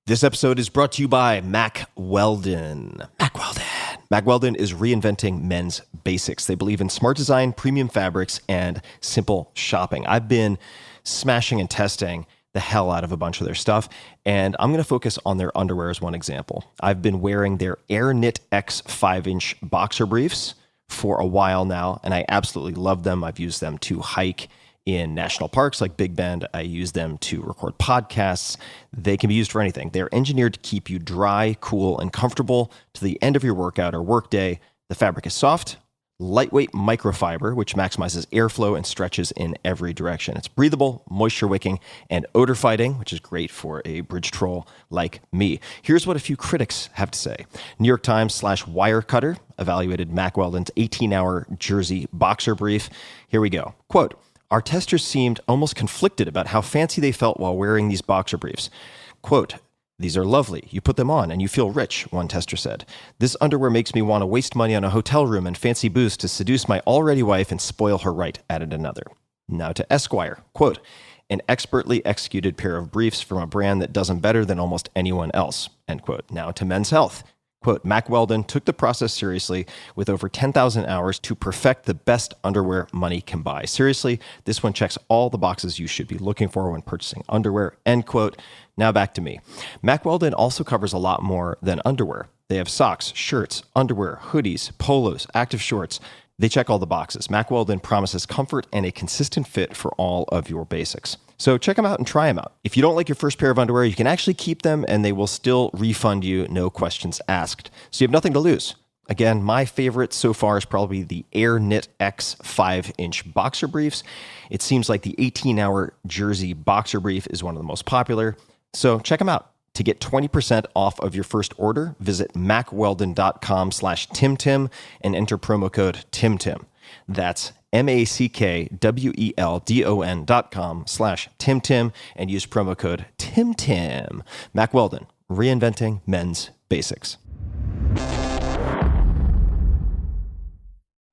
This episode is brought to you by Mack Weldon. Mack Weldon. Mack Weldon is reinventing men's basics. They believe in smart design, premium fabrics, and simple shopping. I've been smashing and testing the hell out of a bunch of their stuff, and I'm going to focus on their underwear as one example. I've been wearing their Air Knit X 5-inch boxer briefs for a while now, and I absolutely love them. I've used them to hike in national parks like Big Bend. I use them to record podcasts. They can be used for anything. They're engineered to keep you dry, cool, and comfortable to the end of your workout or workday. The fabric is soft, lightweight microfiber, which maximizes airflow and stretches in every direction. It's breathable, moisture wicking, and odor fighting, which is great for a bridge troll like me. Here's what a few critics have to say. New York Times /Wirecutter evaluated Mack Weldon's 18-hour jersey boxer brief. Here we go. Quote, "Our testers seemed almost conflicted about how fancy they felt while wearing these boxer briefs. Quote, these are lovely. You put them on and you feel rich," one tester said. "This underwear makes me want to waste money on a hotel room and fancy booze to seduce my already wife and spoil her right," added another. Now to Esquire. Quote, "An expertly executed pair of briefs from a brand that does them better than almost anyone else," end quote. Now to Men's Health. Quote, "Mack Weldon took the process seriously with over 10,000 hours to perfect the best underwear money can buy. Seriously, this one checks all the boxes you should be looking for when purchasing underwear," end quote. Now back to me. Mack Weldon also covers a lot more than underwear. They have socks, shirts, underwear, hoodies, polos, active shorts. They check all the boxes. Mack Weldon promises comfort and a consistent fit for all of your basics. So check them out and try them out. If you don't like your first pair of underwear, you can actually keep them and they will still refund you, no questions asked. So you have nothing to lose. Again, my favorite so far is probably the Air Knit X 5-inch boxer briefs. It seems like the 18-hour jersey boxer brief is one of the most popular. So check them out. To get 20% off of your first order, visit mackweldon.com/TimTim and enter promo code TimTim. That's mackweldon.com/TimTim and use promo code TimTim. Mack Weldon, reinventing men's basics.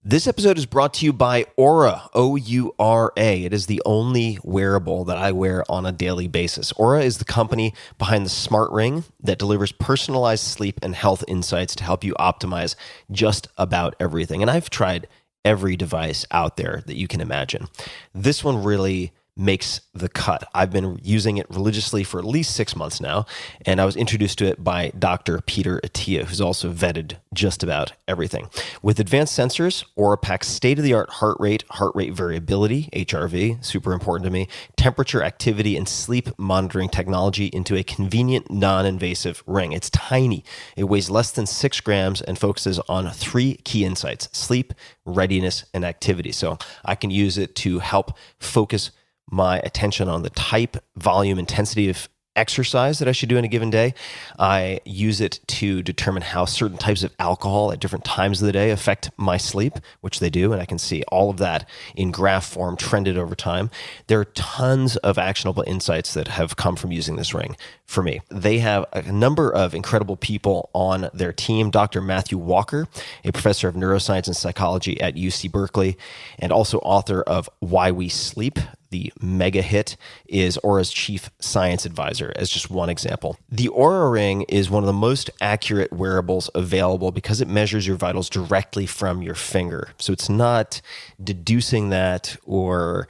This episode is brought to you by Oura, O-U-R-A. It is the only wearable that I wear on a daily basis. Oura is the company behind the smart ring that delivers personalized sleep and health insights to help you optimize just about everything. And I've tried every device out there that you can imagine. This one really makes the cut. I've been using it religiously for at least 6 months now, and I was introduced to it by Dr. Peter Attia, who's also vetted just about everything. With advanced sensors, Oura packs state-of-the-art heart rate variability, HRV, super important to me, temperature, activity, and sleep monitoring technology into a convenient, non-invasive ring. It's tiny. It weighs less than 6 grams and focuses on 3 key insights: sleep, readiness, and activity. So I can use it to help focus my attention on the type, volume, intensity of exercise that I should do in a given day. I use it to determine how certain types of alcohol at different times of the day affect my sleep, which they do, and I can see all of that in graph form trended over time. There are tons of actionable insights that have come from using this ring for me. They have a number of incredible people on their team. Dr. Matthew Walker, a professor of neuroscience and psychology at UC Berkeley, and also author of Why We Sleep, the mega hit, is Oura's chief science advisor, as just one example. The Oura Ring is one of the most accurate wearables available because it measures your vitals directly from your finger. So it's not deducing that or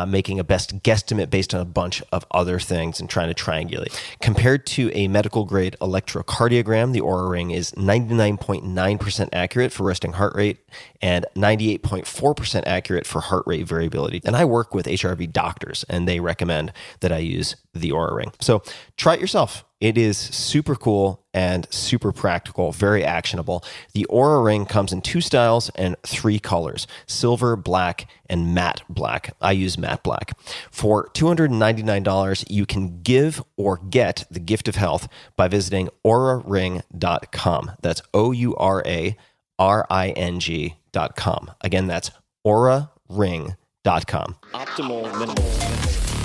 making a best guesstimate based on a bunch of other things and trying to triangulate. Compared to a medical-grade electrocardiogram, the Oura Ring is 99.9% accurate for resting heart rate and 98.4% accurate for heart rate variability. And I work with HRV doctors, and they recommend that I use the Oura Ring. So try it yourself. It is super cool and super practical, very actionable. The Oura Ring comes in 2 styles and 3 colors: silver, black, and matte black. I use matte black. For $299, you can give or get the gift of health by visiting ouraring.com. That's OURARING.com. Again, that's ouraring.com. Optimal minimal.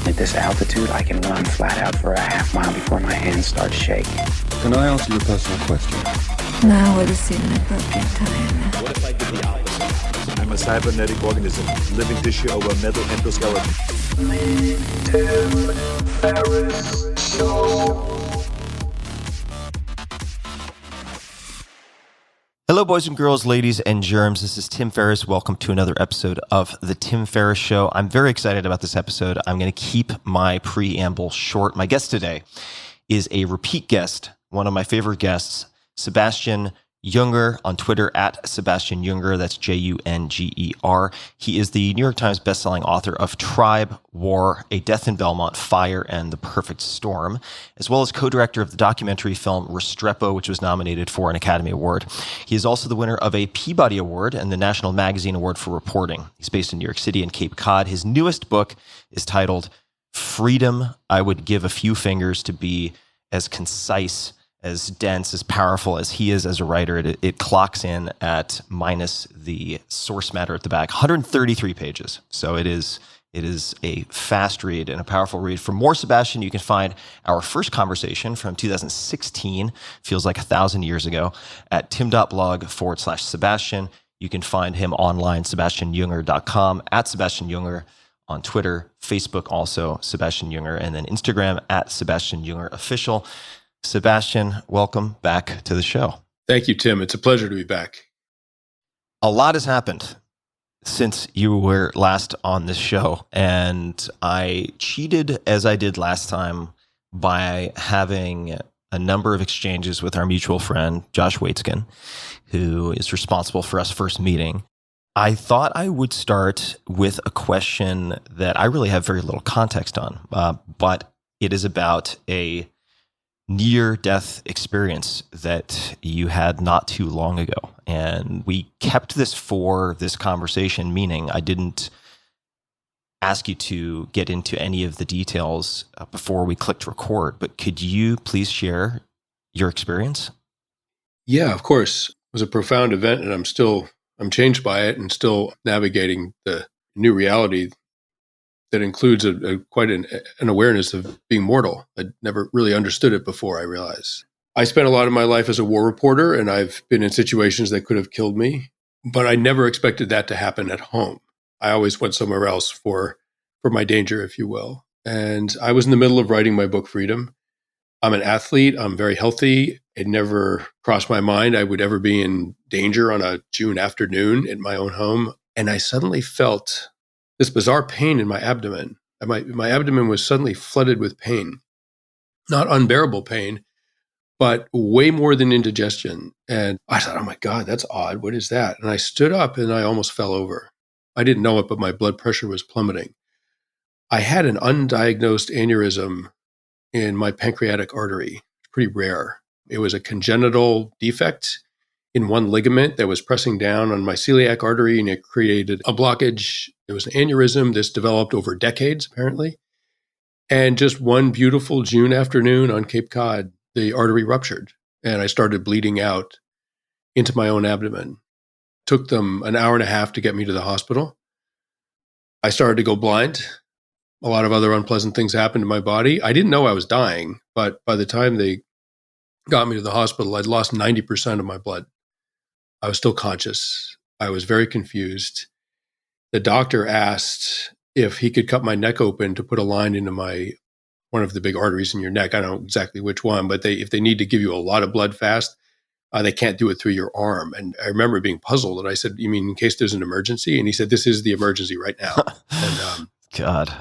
At this altitude, I can run flat out for a half mile before my hands start shaking. Can I ask you a personal question? Now would seem an appropriate time. What if I did the opposite? I'm a cybernetic organism, living tissue over metal endoskeleton. Hello, boys and girls, ladies and germs. This is Tim Ferriss. Welcome to another episode of The Tim Ferriss Show. I'm very excited about this episode. I'm going to keep my preamble short. My guest today is a repeat guest, one of my favorite guests, Sebastian Junger, on Twitter at Sebastian Junger. That's Junger. He is the New York Times bestselling author of Tribe, War, A Death in Belmont, Fire, and the Perfect Storm, as well as co-director of the documentary film Restrepo, which was nominated for an Academy Award. He is also the winner of a Peabody Award and the National Magazine Award for Reporting. He's based in New York City and Cape Cod. His newest book is titled Freedom. I would give a few fingers to be as concise, as dense, as powerful as he is as a writer. It clocks in at minus the source matter at the back, 133 pages. So it is a fast read and a powerful read. For more Sebastian, you can find our first conversation from 2016, feels like 1,000 years ago, at tim.blog/Sebastian. You can find him online, sebastianjunger.com, at Sebastian Junger on Twitter, Facebook also, Sebastian Junger, and then Instagram at Sebastian Junger Official. Sebastian, welcome back to the show. Thank you, Tim. It's a pleasure to be back. A lot has happened since you were last on this show, and I cheated as I did last time by having a number of exchanges with our mutual friend, Josh Waitzkin, who is responsible for us first meeting. I thought I would start with a question that I really have very little context on, but it is about a near-death experience that you had not too long ago. And we kept this for this conversation, meaning I didn't ask you to get into any of the details before we clicked record, but could you please share your experience? Yeah, of course. It was a profound event, and I'm changed by it and still navigating the new reality that includes quite an awareness of being mortal. I'd never really understood it before, I realized. I spent a lot of my life as a war reporter, and I've been in situations that could have killed me, but I never expected that to happen at home. I always went somewhere else for my danger, if you will. And I was in the middle of writing my book, Freedom. I'm an athlete. I'm very healthy. It never crossed my mind I would ever be in danger on a June afternoon in my own home. And I suddenly felt this bizarre pain in my abdomen. My abdomen was suddenly flooded with pain, not unbearable pain, but way more than indigestion. And I thought, oh my God, that's odd. What is that? And I stood up and I almost fell over. I didn't know it, but my blood pressure was plummeting. I had an undiagnosed aneurysm in my pancreatic artery. It's pretty rare. It was a congenital defect in one ligament that was pressing down on my celiac artery, and it created a blockage. It was an aneurysm. This developed over decades, apparently. And just one beautiful June afternoon on Cape Cod, the artery ruptured, and I started bleeding out into my own abdomen. Took them an hour and a half to get me to the hospital. I started to go blind. A lot of other unpleasant things happened to my body. I didn't know I was dying, but by the time they got me to the hospital, I'd lost 90% of my blood. I was still conscious. I was very confused. The doctor asked if he could cut my neck open to put a line into one of the big arteries in your neck. I don't know exactly which one, but if they need to give you a lot of blood fast, they can't do it through your arm. And I remember being puzzled. And I said, "You mean in case there's an emergency?" And he said, "This is the emergency right now." And God.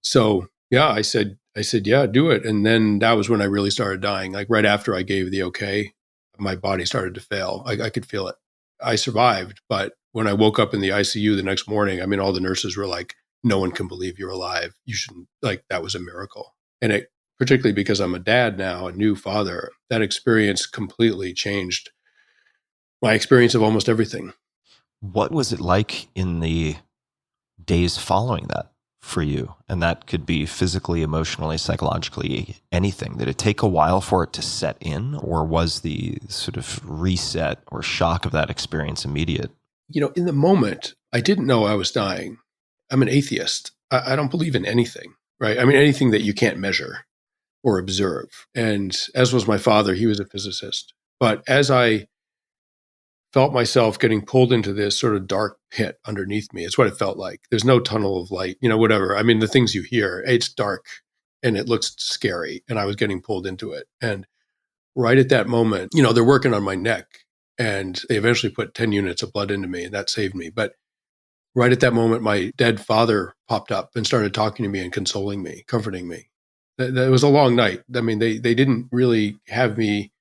so yeah, I said, "Yeah, do it." And then that was when I really started dying. Like right after I gave the okay, my body started to fail. I could feel it. I survived, but when I woke up in the ICU the next morning, I mean, all the nurses were like, "No one can believe you're alive. You shouldn't," like, that was a miracle. And it, particularly because I'm a dad now, a new father, that experience completely changed my experience of almost everything. What was it like in the days following that for you? And that could be physically, emotionally, psychologically, anything. Did it take a while for it to set in, or was the sort of reset or shock of that experience immediate? You know, in the moment, I didn't know I was dying. I'm an atheist. I don't believe in anything, right? I mean, anything that you can't measure or observe. And as was my father, he was a physicist. But as I felt myself getting pulled into this sort of dark pit underneath me, it's what it felt like. There's no tunnel of light, whatever. I mean, the things you hear, it's dark and it looks scary. And I was getting pulled into it. And right at that moment, they're working on my neck. And they eventually put 10 units of blood into me, and that saved me. But right at that moment, my dead father popped up and started talking to me and consoling me, comforting me. That was a long night. I mean, they didn't really have me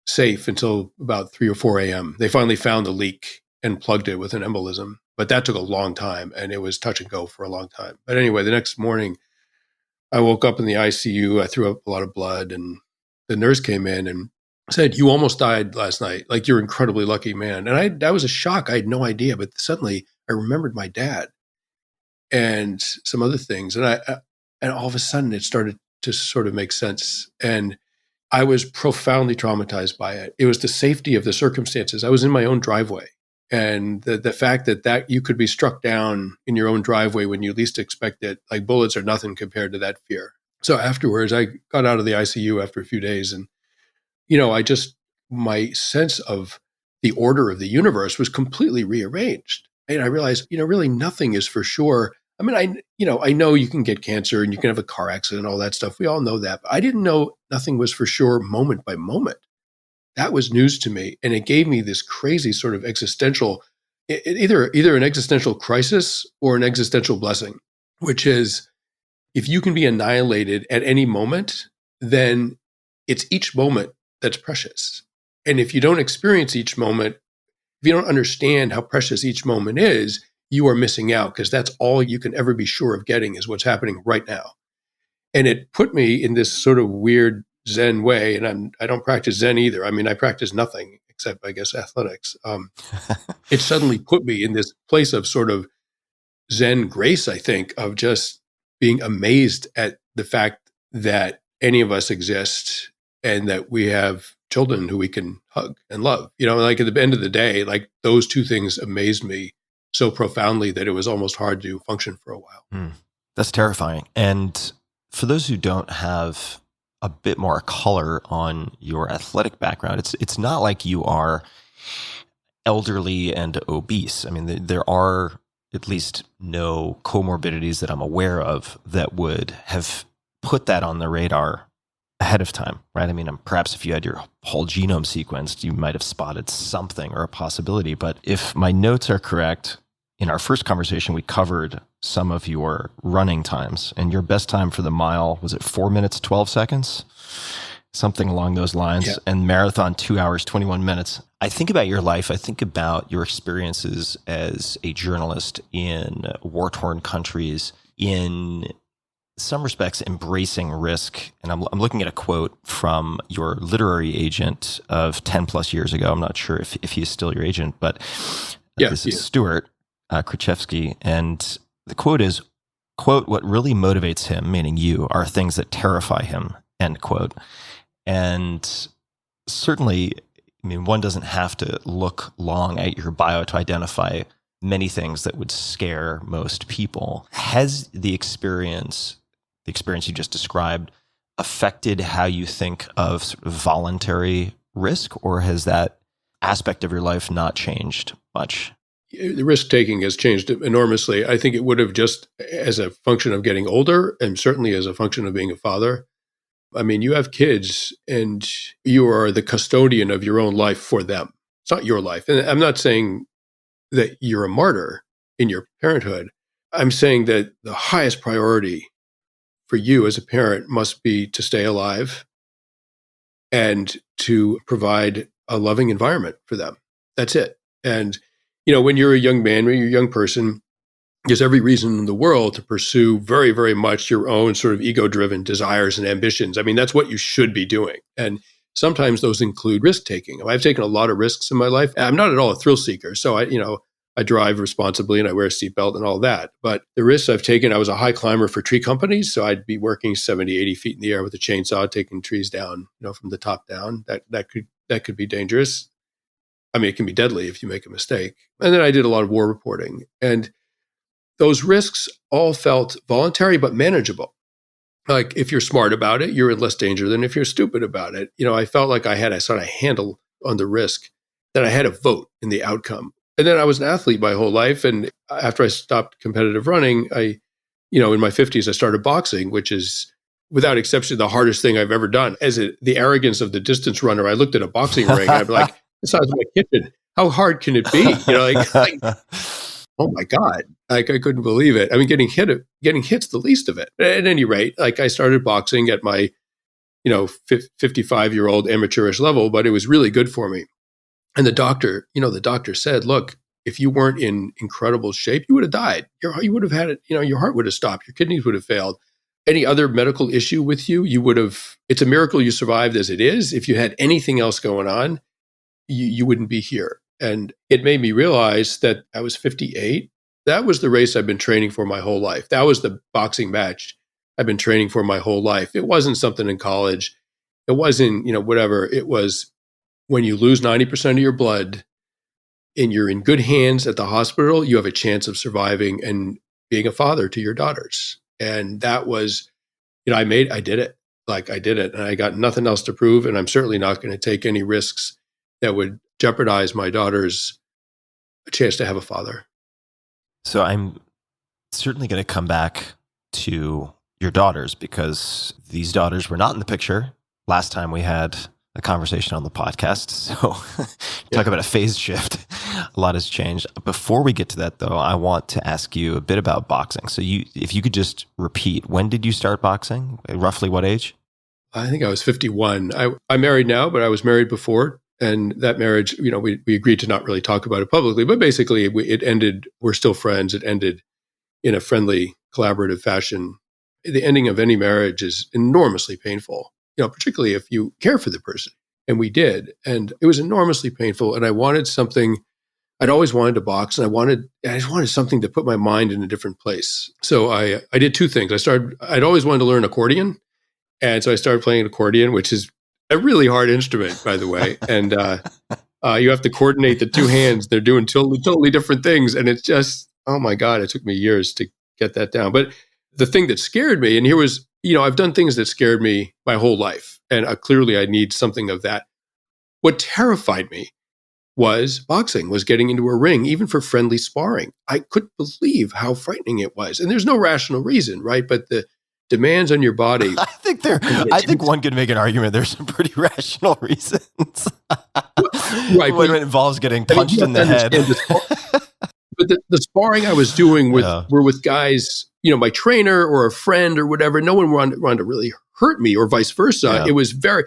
safe until about 3 or 4 a.m. They finally found the leak and plugged it with an embolism. But that took a long time, and it was touch and go for a long time. But anyway, the next morning, I woke up in the ICU. I threw up a lot of blood, and the nurse came in and said, "You almost died last night. Like, you're an incredibly lucky man." And that was a shock. I had no idea. But suddenly I remembered my dad and some other things. And and all of a sudden it started to sort of make sense. And I was profoundly traumatized by it. It was the safety of the circumstances. I was in my own driveway. And the fact that you could be struck down in your own driveway when you least expect it, like bullets are nothing compared to that fear. So afterwards, I got out of the ICU after a few days, and my sense of the order of the universe was completely rearranged. And I realized, really nothing is for sure. I mean, I know you can get cancer and you can have a car accident and all that stuff. We all know that. But I didn't know nothing was for sure moment by moment. That was news to me. And it gave me this crazy sort of existential, either an existential crisis or an existential blessing, which is if you can be annihilated at any moment, then it's each moment that's precious. And if you don't experience each moment, if you don't understand how precious each moment is, you are missing out, because that's all you can ever be sure of getting is what's happening right now. And it put me in this sort of weird Zen way. And I don't practice Zen either. I mean, I practice nothing except, I guess, athletics. It suddenly put me in this place of sort of Zen grace, I think, of just being amazed at the fact that any of us exist and that we have children who we can hug and love. Like at the end of the day, like those two things amazed me so profoundly that it was almost hard to function for a while. That's terrifying. And for those who don't have a bit more color on your athletic background, it's not like you are elderly and obese. I mean, there are at least no comorbidities that I'm aware of that would have put that on the radar ahead of time, right? I mean, perhaps if you had your whole genome sequenced, you might have spotted something or a possibility. But if my notes are correct, in our first conversation, we covered some of your running times, and your best time for the mile, was it 4 minutes, 12 seconds? Something along those lines. Yeah. And marathon, 2 hours, 21 minutes. I think about your life. I think about your experiences as a journalist in war-torn countries, in some respects embracing risk. And I'm looking at a quote from your literary agent of 10 plus years ago. I'm not sure if he's still your agent, but this is Stuart Krzyzewski. And the quote is, quote, "What really motivates him," meaning you, "are things that terrify him," end quote. And certainly, I mean, one doesn't have to look long at your bio to identify many things that would scare most people. Has the experience you just described affected how you think of sort of voluntary risk, or has that aspect of your life not changed much? The risk-taking has changed enormously. I think it would have, just as a function of getting older, and certainly as a function of being a father. I mean, you have kids and you are the custodian of your own life for them. It's not your life. And I'm not saying that you're a martyr in your parenthood. I'm saying that the highest priority for you as a parent must be to stay alive and to provide a loving environment for them. That's it. And, when you're a young man, when you're a young person, there's every reason in the world to pursue very, very much your own sort of ego-driven desires and ambitions. I mean, that's what you should be doing. And sometimes those include risk-taking. I've taken a lot of risks in my life. I'm not at all a thrill seeker. So I drive responsibly and I wear a seatbelt and all that. But the risks I've taken, I was a high climber for tree companies. So I'd be working 70, 80 feet in the air with a chainsaw, taking trees down, from the top down. That could be dangerous. I mean, it can be deadly if you make a mistake. And then I did a lot of war reporting. And those risks all felt voluntary but manageable. Like, if you're smart about it, you're in less danger than if you're stupid about it. I felt like I had a sort of handle on the risk, that I had a vote in the outcome. And then I was an athlete my whole life. And after I stopped competitive running, in my 50s, I started boxing, which is, without exception, the hardest thing I've ever done. As the arrogance of the distance runner, I looked at a boxing ring, I'd be like, the size of my kitchen. How hard can it be? Oh my God. Like, I couldn't believe it. I mean, getting hit's the least of it. At any rate, like, I started boxing at my, 55-year-old amateurish level, but it was really good for me. And the doctor said, look, if you weren't in incredible shape, you would have died. You would have had it, your heart would have stopped. Your kidneys would have failed. Any other medical issue with you, it's a miracle you survived as it is. If you had anything else going on, you wouldn't be here. And it made me realize that I was 58. That was the race I've been training for my whole life. That was the boxing match I've been training for my whole life. It wasn't something in college. It wasn't, whatever. It was when you lose 90% of your blood and you're in good hands at the hospital, you have a chance of surviving and being a father to your daughters. And that was, I did it. Like, I did it. And I got nothing else to prove. And I'm certainly not going to take any risks that would jeopardize my daughter's chance to have a father. So I'm certainly going to come back to your daughters, because these daughters were not in the picture last time we had a conversation on the podcast. So talk about a phase shift. A lot has changed. Before we get to that, though, I want to ask you a bit about boxing. So if you could just repeat, when did you start boxing? Roughly what age? I think I was 51. I'm married now, but I was married before. And that marriage, we agreed to not really talk about it publicly, but basically it ended. We're still friends. It ended in a friendly, collaborative fashion. The ending of any marriage is enormously painful, particularly if you care for the person. And we did. And it was enormously painful. And I wanted something. I'd always wanted to box, and I just wanted something to put my mind in a different place. So I did two things. I'd always wanted to learn accordion. And so I started playing accordion, which is a really hard instrument, by the way. And you have to coordinate the two hands. They're doing totally different things. And it's just, oh my God, it took me years to get that down. But the thing that scared me, and here was, I've done things that scared me my whole life. And clearly I need something of that. What terrified me was boxing, was getting into a ring, even for friendly sparring. I couldn't believe how frightening it was. And there's no rational reason, right? But the demands on your body. I think one could make an argument there's some pretty rational reasons. Right. When it involves getting punched in the head. But the sparring I was doing were with guys, my trainer or a friend or whatever. No one wanted to really hurt me, or vice versa. Yeah. It was very,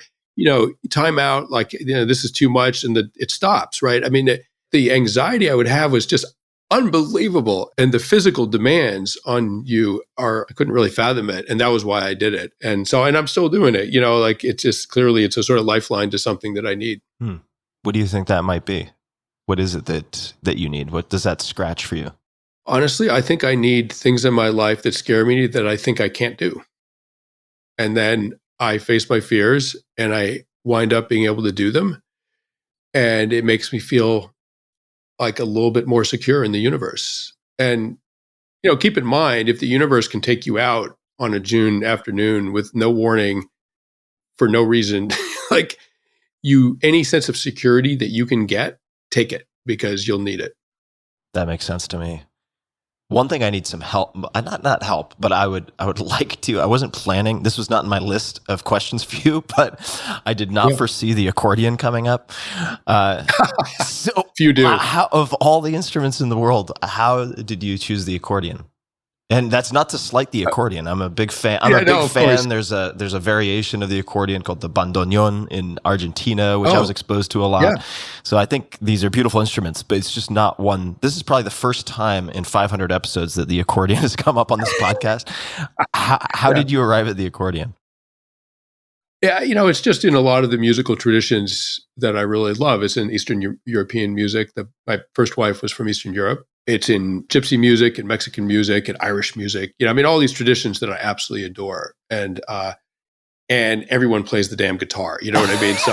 time out, like, this is too much, and it stops, right? I mean, the anxiety I would have was just unbelievable. And the physical demands on you I couldn't really fathom it. And that was why I did it. And I'm still doing it, it's just clearly it's a sort of lifeline to something that I need. What do you think that might be? What is it that you need? What does that scratch for you? Honestly, I think I need things in my life that scare me that I think I can't do. And then I face my fears and I wind up being able to do them. And it makes me feel like a little bit more secure in the universe. And, keep in mind, if the universe can take you out on a June afternoon with no warning for no reason, like any sense of security that you can get, take it, because you'll need it. That makes sense to me. One thing I need some help, not help, but I would like to. I wasn't planning. This was not in my list of questions for you, but I did not foresee the accordion coming up. So you do. How, of all the instruments in the world, how did you choose the accordion? And that's not to slight the accordion. I'm a big fan. Course. There's a variation of the accordion called the bandoneon in Argentina, which I was exposed to a lot. Yeah. So I think these are beautiful instruments, but it's just not one. This is probably the first time in 500 episodes that the accordion has come up on this podcast. How did you arrive at the accordion? Yeah, it's just in a lot of the musical traditions that I really love. It's in Eastern European music. My first wife was from Eastern Europe. It's in gypsy music and Mexican music and Irish music. All these traditions that I absolutely adore. And everyone plays the damn guitar. You know what I mean? So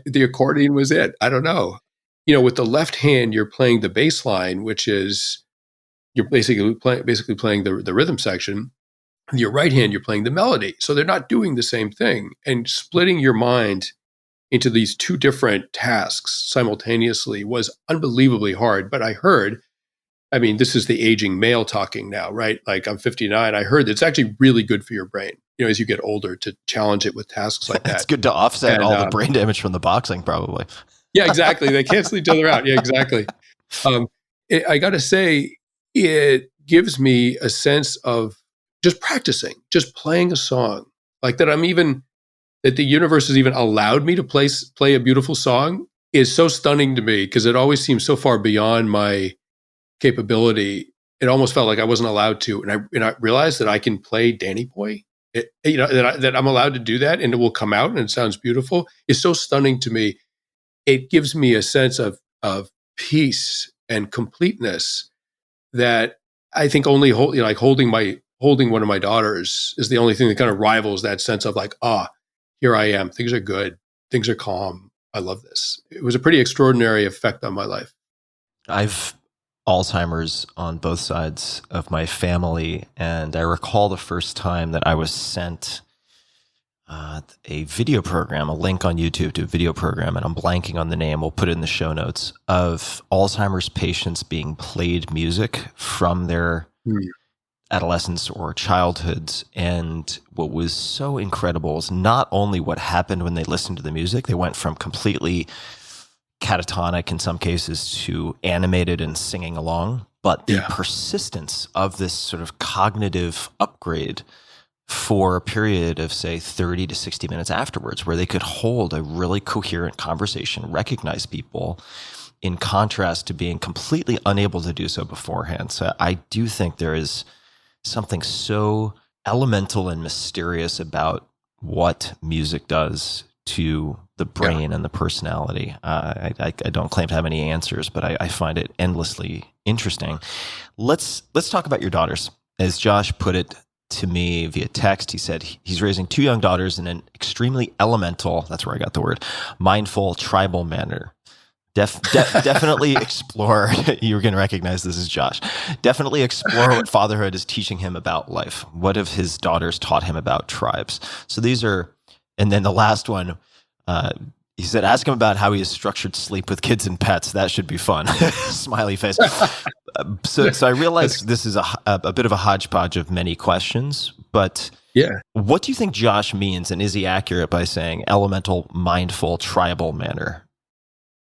the accordion was it. I don't know. With the left hand, you're playing the bass line, which is you're basically playing the rhythm section. With your right hand, you're playing the melody. So they're not doing the same thing. And splitting your mind into these two different tasks simultaneously was unbelievably hard. But I heard I mean, this is the aging male talking now, right? Like I'm 59. I heard it's actually really good for your brain, as you get older to challenge it with tasks like that. It's good to offset And, all the brain damage from the boxing, probably. Yeah, exactly. They cancel each other out. Yeah, exactly. I got to say, it gives me a sense of just practicing, just playing a song like that. That the universe has even allowed me to play a beautiful song is so stunning to me because it always seems so far beyond my capability. It almost felt like I wasn't allowed to. And I realized that I can play Danny Boy, that I'm allowed to do that and it will come out and it sounds beautiful. It's so stunning to me. It gives me a sense of peace and completeness that I think only holding one of my daughters is the only thing that kind of rivals that sense of like, here I am. Things are good. Things are calm. I love this. It was a pretty extraordinary effect on my life. I've Alzheimer's on both sides of my family, and I recall the first time that I was sent a video program, a link on YouTube to a video program, and I'm blanking on the name. We'll put it in the show notes, of Alzheimer's patients being played music from their adolescence or childhoods. And what was so incredible is not only what happened when they listened to the music, they went from completely catatonic in some cases to animated and singing along, but the persistence of this sort of cognitive upgrade for a period of, say, 30 to 60 minutes afterwards, where they could hold a really coherent conversation, recognize people, in contrast to being completely unable to do so beforehand. So I do think there is something so elemental and mysterious about what music does to the brain and the personality. I don't claim to have any answers, but I find it endlessly interesting. Let's talk about your daughters. As Josh put it to me via text, he said he's raising 2 young daughters in an extremely elemental, that's where I got the word, mindful, tribal manner. Definitely explore, you're going to recognize this as Josh, definitely explore what fatherhood is teaching him about life. What have his daughters taught him about tribes? So these are, and then the last one, he said, ask him about how he has structured sleep with kids and pets. That should be fun. Smiley face. So I realize this is a bit of a hodgepodge of many questions, but what do you think Josh means, and is he accurate by saying elemental, mindful, tribal manner?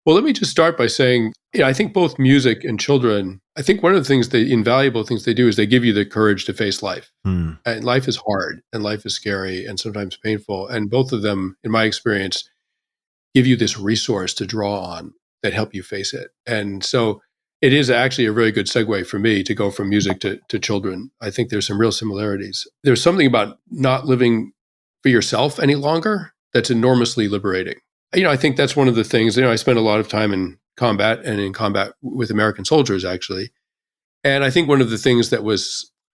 Well, let me just start by saying, I think both music and children, I think one of the things, the invaluable things they do is they give you the courage to face life. And life is hard and life is scary and sometimes painful. And both of them, in my experience, give you this resource to draw on that help you face it. And so it is actually a really good segue for me to go from music to children. I think there's some real similarities. There's something about not living for yourself any longer that's enormously liberating. I think that's one of the things, I spent a lot of time in combat with American soldiers, actually. And I think one of the things that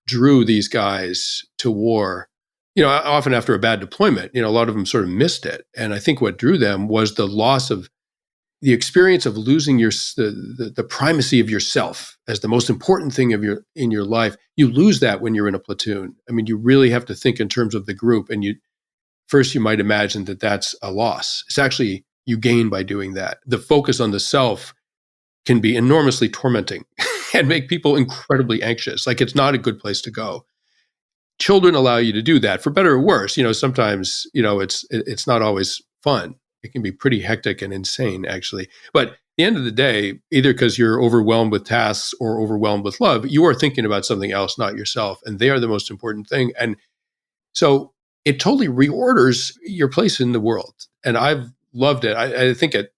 drew these guys to war, often after a bad deployment, a lot of them sort of missed it. And I think what drew them was the loss of the experience of losing the primacy of yourself as the most important thing in your life. You lose that when you're in a platoon. I mean, you really have to think in terms of the group, and first, you might imagine that that's a loss. It's actually you gain by doing that. The focus on the self can be enormously tormenting and make people incredibly anxious. Like, it's not a good place to go. Children allow you to do that, for better or worse. Sometimes, it's not always fun. It can be pretty hectic and insane, actually. But at the end of the day, either because you're overwhelmed with tasks or overwhelmed with love, you are thinking about something else, not yourself. And they are the most important thing. And so it totally reorders your place in the world. And I've loved it. I think at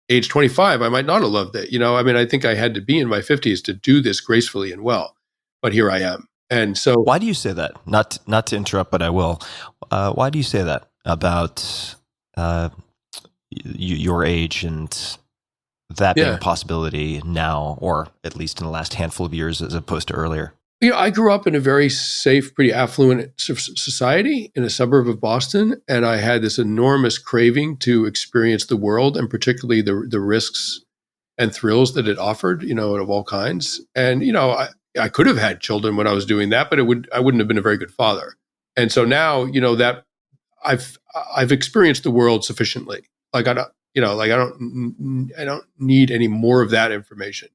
age 25, I might not have loved it. I think I had to be in my 50s to do this gracefully and well. But here I am. And so, why do you say that? Not to interrupt, but I will. Why do you say that about your age and that being a possibility now, or at least in the last handful of years, as opposed to earlier? I grew up in a very safe, pretty affluent society in a suburb of Boston, and I had this enormous craving to experience the world, and particularly the risks and thrills that it offered, of all kinds. And I could have had children when I was doing that, but I wouldn't have been a very good father. And so now, that I've experienced the world sufficiently. Like I don't need any more of that information.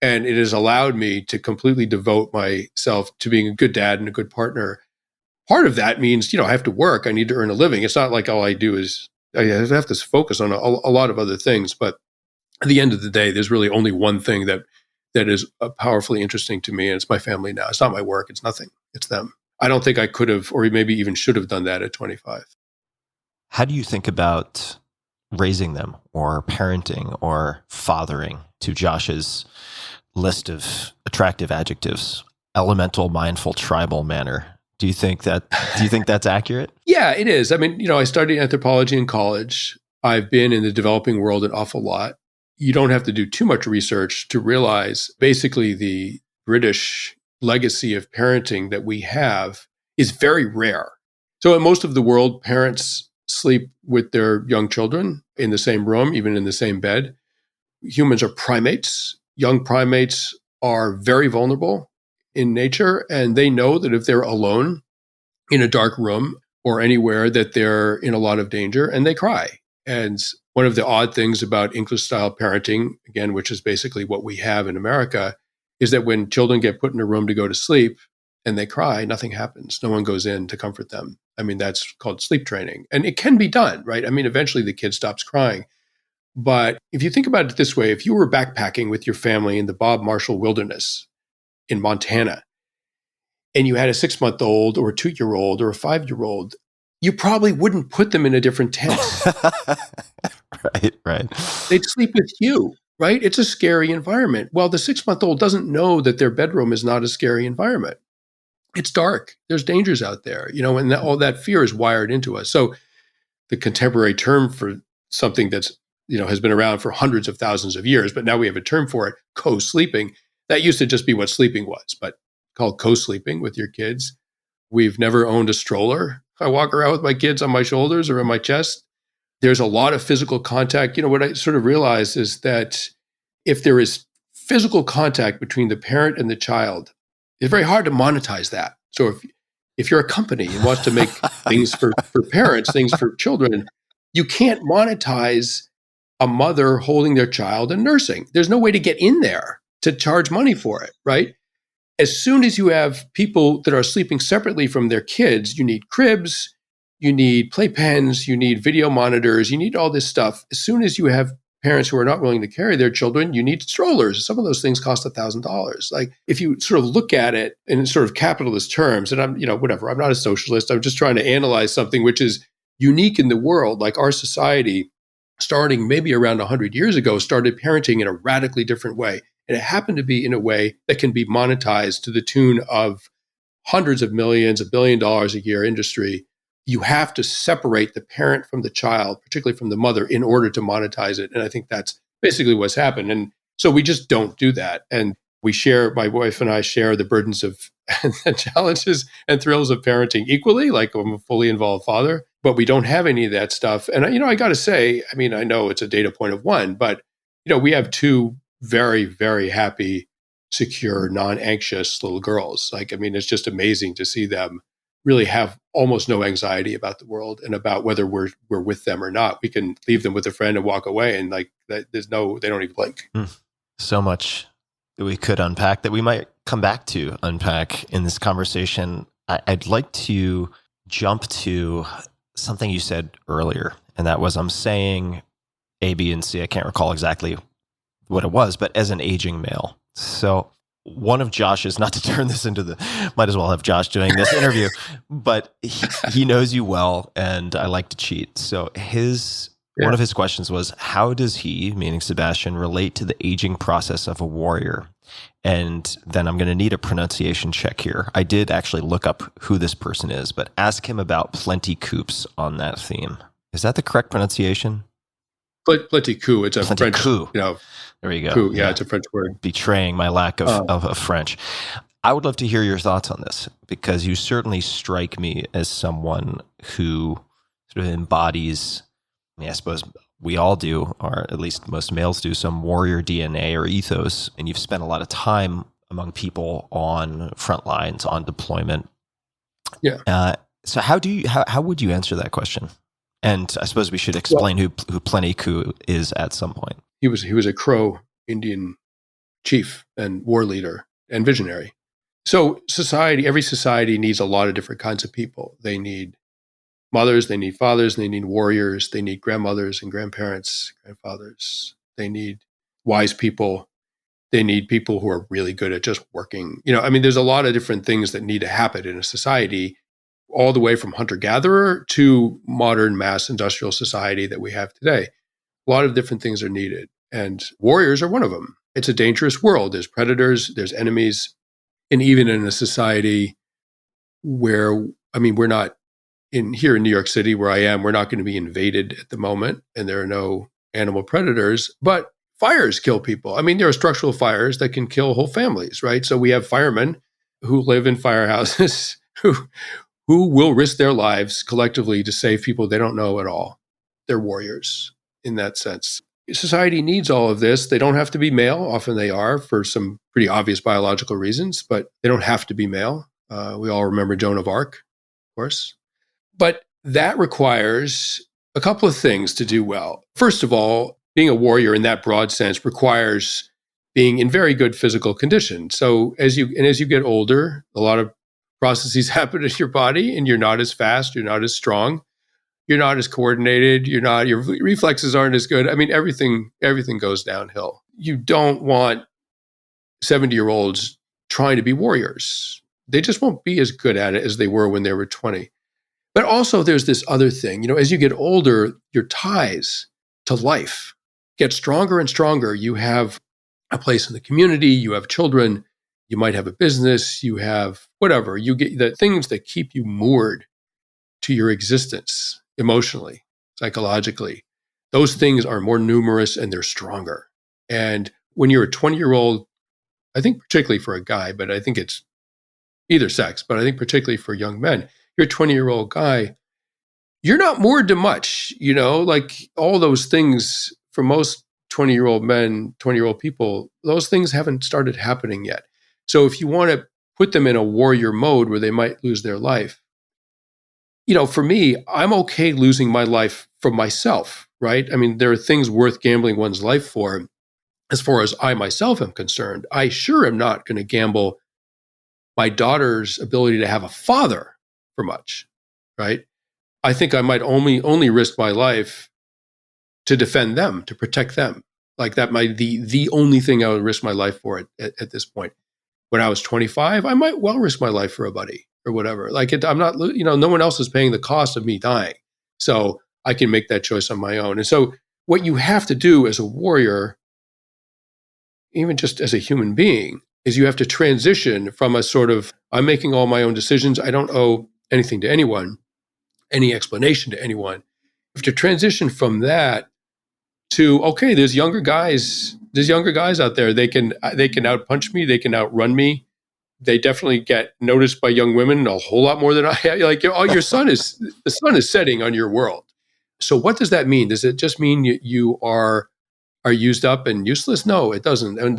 And it has allowed me to completely devote myself to being a good dad and a good partner. Part of that means, I have to work. I need to earn a living. It's not like all I do is, I have to focus on a lot of other things. But at the end of the day, there's really only one thing that is powerfully interesting to me, and it's my family now. It's not my work. It's nothing. It's them. I don't think I could have, or maybe even should have done that at 25. How do you think about raising them or parenting or fathering, to Josh's list of attractive adjectives? Elemental, mindful, tribal manner. Do you think that's accurate? Yeah, it is. I mean, I studied anthropology in college. I've been in the developing world an awful lot. You don't have to do too much research to realize basically the British legacy of parenting that we have is very rare. So in most of the world, parents sleep with their young children in the same room, even in the same bed. Humans are primates. Young primates are very vulnerable in nature, and they know that if they're alone in a dark room or anywhere, that they're in a lot of danger, and they cry. And one of the odd things about English-style parenting, again, which is basically what we have in America, is that when children get put in a room to go to sleep and they cry, nothing happens. No one goes in to comfort them. I mean, that's called sleep training. And it can be done, right? I mean, eventually the kid stops crying. But if you think about it this way, if you were backpacking with your family in the Bob Marshall Wilderness in Montana, and you had a 6-month-old or a 2-year-old or a 5-year-old, you probably wouldn't put them in a different tent. Right. They'd sleep with you, right? It's a scary environment. Well, the 6-month-old doesn't know that their bedroom is not a scary environment. It's dark. There's dangers out there, and all that fear is wired into us. So the contemporary term for something that's, has been around for hundreds of thousands of years, but now we have a term for it, co-sleeping. That used to just be what sleeping was, but called co-sleeping with your kids. We've never owned a stroller. I walk around with my kids on my shoulders or in my chest. There's a lot of physical contact. What I sort of realized is that if there is physical contact between the parent and the child, it's very hard to monetize that. So if you're a company and wants to make things for parents, things for children, you can't monetize a mother holding their child and nursing. There's no way to get in there to charge money for it, right? As soon as you have people that are sleeping separately from their kids, you need cribs, you need playpens, you need video monitors, you need all this stuff. As soon as you have parents who are not willing to carry their children, you need strollers. Some of those things cost $1,000. Like if you sort of look at it in sort of capitalist terms, and I'm not a socialist. I'm just trying to analyze something which is unique in the world. Like our society, starting maybe around 100 years ago, started parenting in a radically different way. And it happened to be in a way that can be monetized to the tune of hundreds of millions, $1 billion a year industry. You have to separate the parent from the child, particularly from the mother, in order to monetize it. And I think that's basically what's happened. And so we just don't do that. And my wife and I share the burdens of the challenges and thrills of parenting equally, like I'm a fully involved father, but we don't have any of that stuff. And, I got to say, I mean, I know it's a data point of one, but, we have two very, very happy, secure, non-anxious little girls. Like, I mean, it's just amazing to see them really have almost no anxiety about the world and about whether we're with them or not. We can leave them with a friend and walk away, and like they don't even blink. So much that we could unpack that we might come back to unpack in this conversation. I'd like to jump to something you said earlier, and that was, I'm saying A, B, and C. I can't recall exactly what it was, but as an aging male. So one of Josh's, not to turn this into might as well have Josh doing this interview, but he knows you well, and I like to cheat. So one of his questions was, how does he, meaning Sebastian, relate to the aging process of a warrior? And then I'm going to need a pronunciation check here. I did actually look up who this person is, but ask him about plenty coups on that theme. Is that the correct pronunciation? Plenty coup. It's a plenty French. Coup. There you go. Coup. Yeah, it's a French word. Betraying my lack of French. I would love to hear your thoughts on this, because you certainly strike me as someone who sort of embodies, I suppose we all do, or at least most males do, some warrior DNA or ethos, and you've spent a lot of time among people on front lines, on deployment. Yeah. So how would you answer that question? And I suppose we should explain who Plenty Coup is at some point. He was a Crow Indian chief and war leader and visionary. So every society needs a lot of different kinds of people. They need mothers, they need fathers, they need warriors, they need grandmothers and grandparents, grandfathers. They need wise people. They need people who are really good at just working. There's a lot of different things that need to happen in a society, all the way from hunter-gatherer to modern mass industrial society that we have today. A lot of different things are needed, and warriors are one of them. It's a dangerous world. There's predators, there's enemies, and even in a society where, we're not here in New York City where I am, we're not going to be invaded at the moment, and there are no animal predators, but fires kill people. There are structural fires that can kill whole families, right? So we have firemen who live in firehouses who will risk their lives collectively to save people they don't know at all. They're warriors in that sense. Society needs all of this. They don't have to be male. Often they are for some pretty obvious biological reasons, but they don't have to be male. We all remember Joan of Arc, of course. But that requires a couple of things to do well. First of all, being a warrior in that broad sense requires being in very good physical condition. So as you get older, a lot of processes happen in your body, and you're not as fast, you're not as strong, you're not as coordinated, your reflexes aren't as good. Everything goes downhill. You don't want 70-year-olds trying to be warriors. They just won't be as good at it as they were when they were 20. But also there's this other thing, as you get older, your ties to life get stronger and stronger. You have a place in the community, you have children, you might have a business, you have whatever. You get the things that keep you moored to your existence emotionally, psychologically. Those things are more numerous and they're stronger. And when you're a 20-year-old, I think particularly for a guy, but I think it's either sex, but I think particularly for young men, you're a 20-year-old guy, you're not moored to much, like all those things for most 20-year-old men, 20-year-old people, those things haven't started happening yet. So if you want to put them in a warrior mode where they might lose their life, for me, I'm okay losing my life for myself, right? There are things worth gambling one's life for. As far as I myself am concerned, I sure am not going to gamble my daughter's ability to have a father for much, right? I think I might only risk my life to defend them, to protect them. Like that might be the only thing I would risk my life for at this point. When I was 25, I might well risk my life for a buddy or whatever. I'm not, no one else is paying the cost of me dying. So I can make that choice on my own. And so what you have to do as a warrior, even just as a human being, is you have to transition from a sort of, I'm making all my own decisions. I don't owe anything to anyone, any explanation to anyone. You have to transition from that to, okay, there's younger guys out there. They can outpunch me. They can outrun me. They definitely get noticed by young women a whole lot more than I. Like, the sun is setting on your world. So what does that mean? Does it just mean you are used up and useless? No, it doesn't. And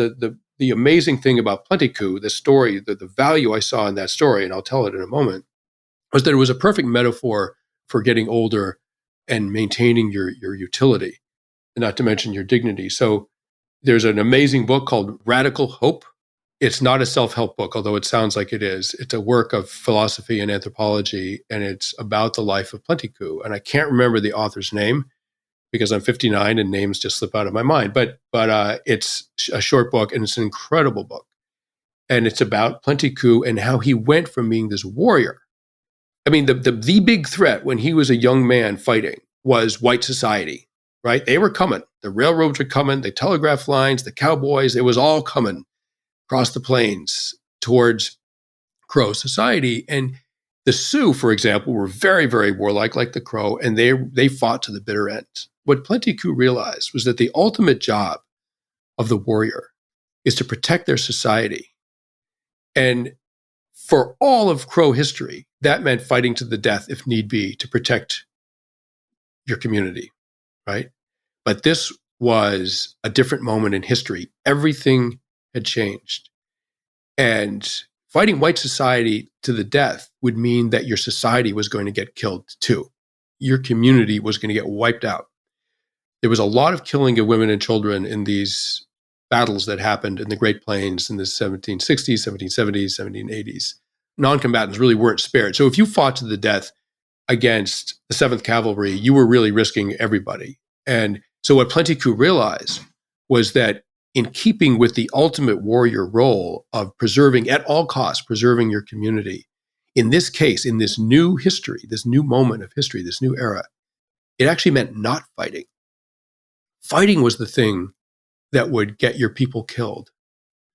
the amazing thing about Plenty Coup, the story, the value I saw in that story, and I'll tell it in a moment, was that it was a perfect metaphor for getting older and maintaining your utility, and not to mention your dignity. So there's an amazing book called Radical Hope. It's not a self-help book, although it sounds like it is. It's a work of philosophy and anthropology, and it's about the life of Plenty Coup. And I can't remember the author's name because I'm 59 and names just slip out of my mind. But it's a short book, and it's an incredible book. And it's about Plenty Coup and how he went from being this warrior. The big threat when he was a young man fighting was white society, right? They were coming. The railroads were coming, the telegraph lines, the cowboys, it was all coming across the plains towards Crow society. And the Sioux, for example, were very, very warlike, like the Crow, and they fought to the bitter end. What Plenty Coup realized was that the ultimate job of the warrior is to protect their society. And for all of Crow history, that meant fighting to the death, if need be, to protect your community, right? But this was a different moment in history. Everything had changed. And fighting white society to the death would mean that your society was going to get killed too. Your community was going to get wiped out. There was a lot of killing of women and children in these battles that happened in the Great Plains in the 1760s, 1770s, 1780s. Non-combatants really weren't spared. So if you fought to the death against the 7th Cavalry, you were really risking everybody. And so what Plenty Coups realized was that in keeping with the ultimate warrior role of preserving, at all costs, preserving your community, in this case, in this new history, this new moment of history, this new era, it actually meant not fighting. Fighting was the thing that would get your people killed.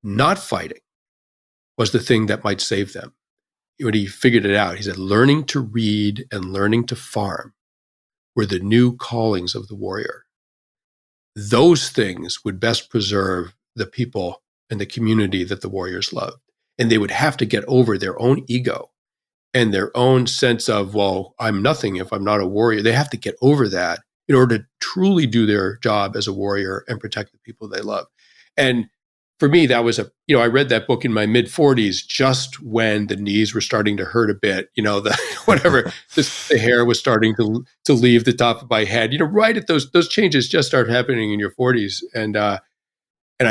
Not fighting was the thing that might save them. When he figured it out, he said, learning to read and learning to farm were the new callings of the warrior. Those things would best preserve the people and the community that the warriors loved. And they would have to get over their own ego and their own sense of, well, I'm nothing if I'm not a warrior. They have to get over that in order to truly do their job as a warrior and protect the people they love. And for me, that was I read that book in my mid 40s, just when the knees were starting to hurt a bit, the hair was starting to leave the top of my head, right at those changes just start happening in your 40s. And I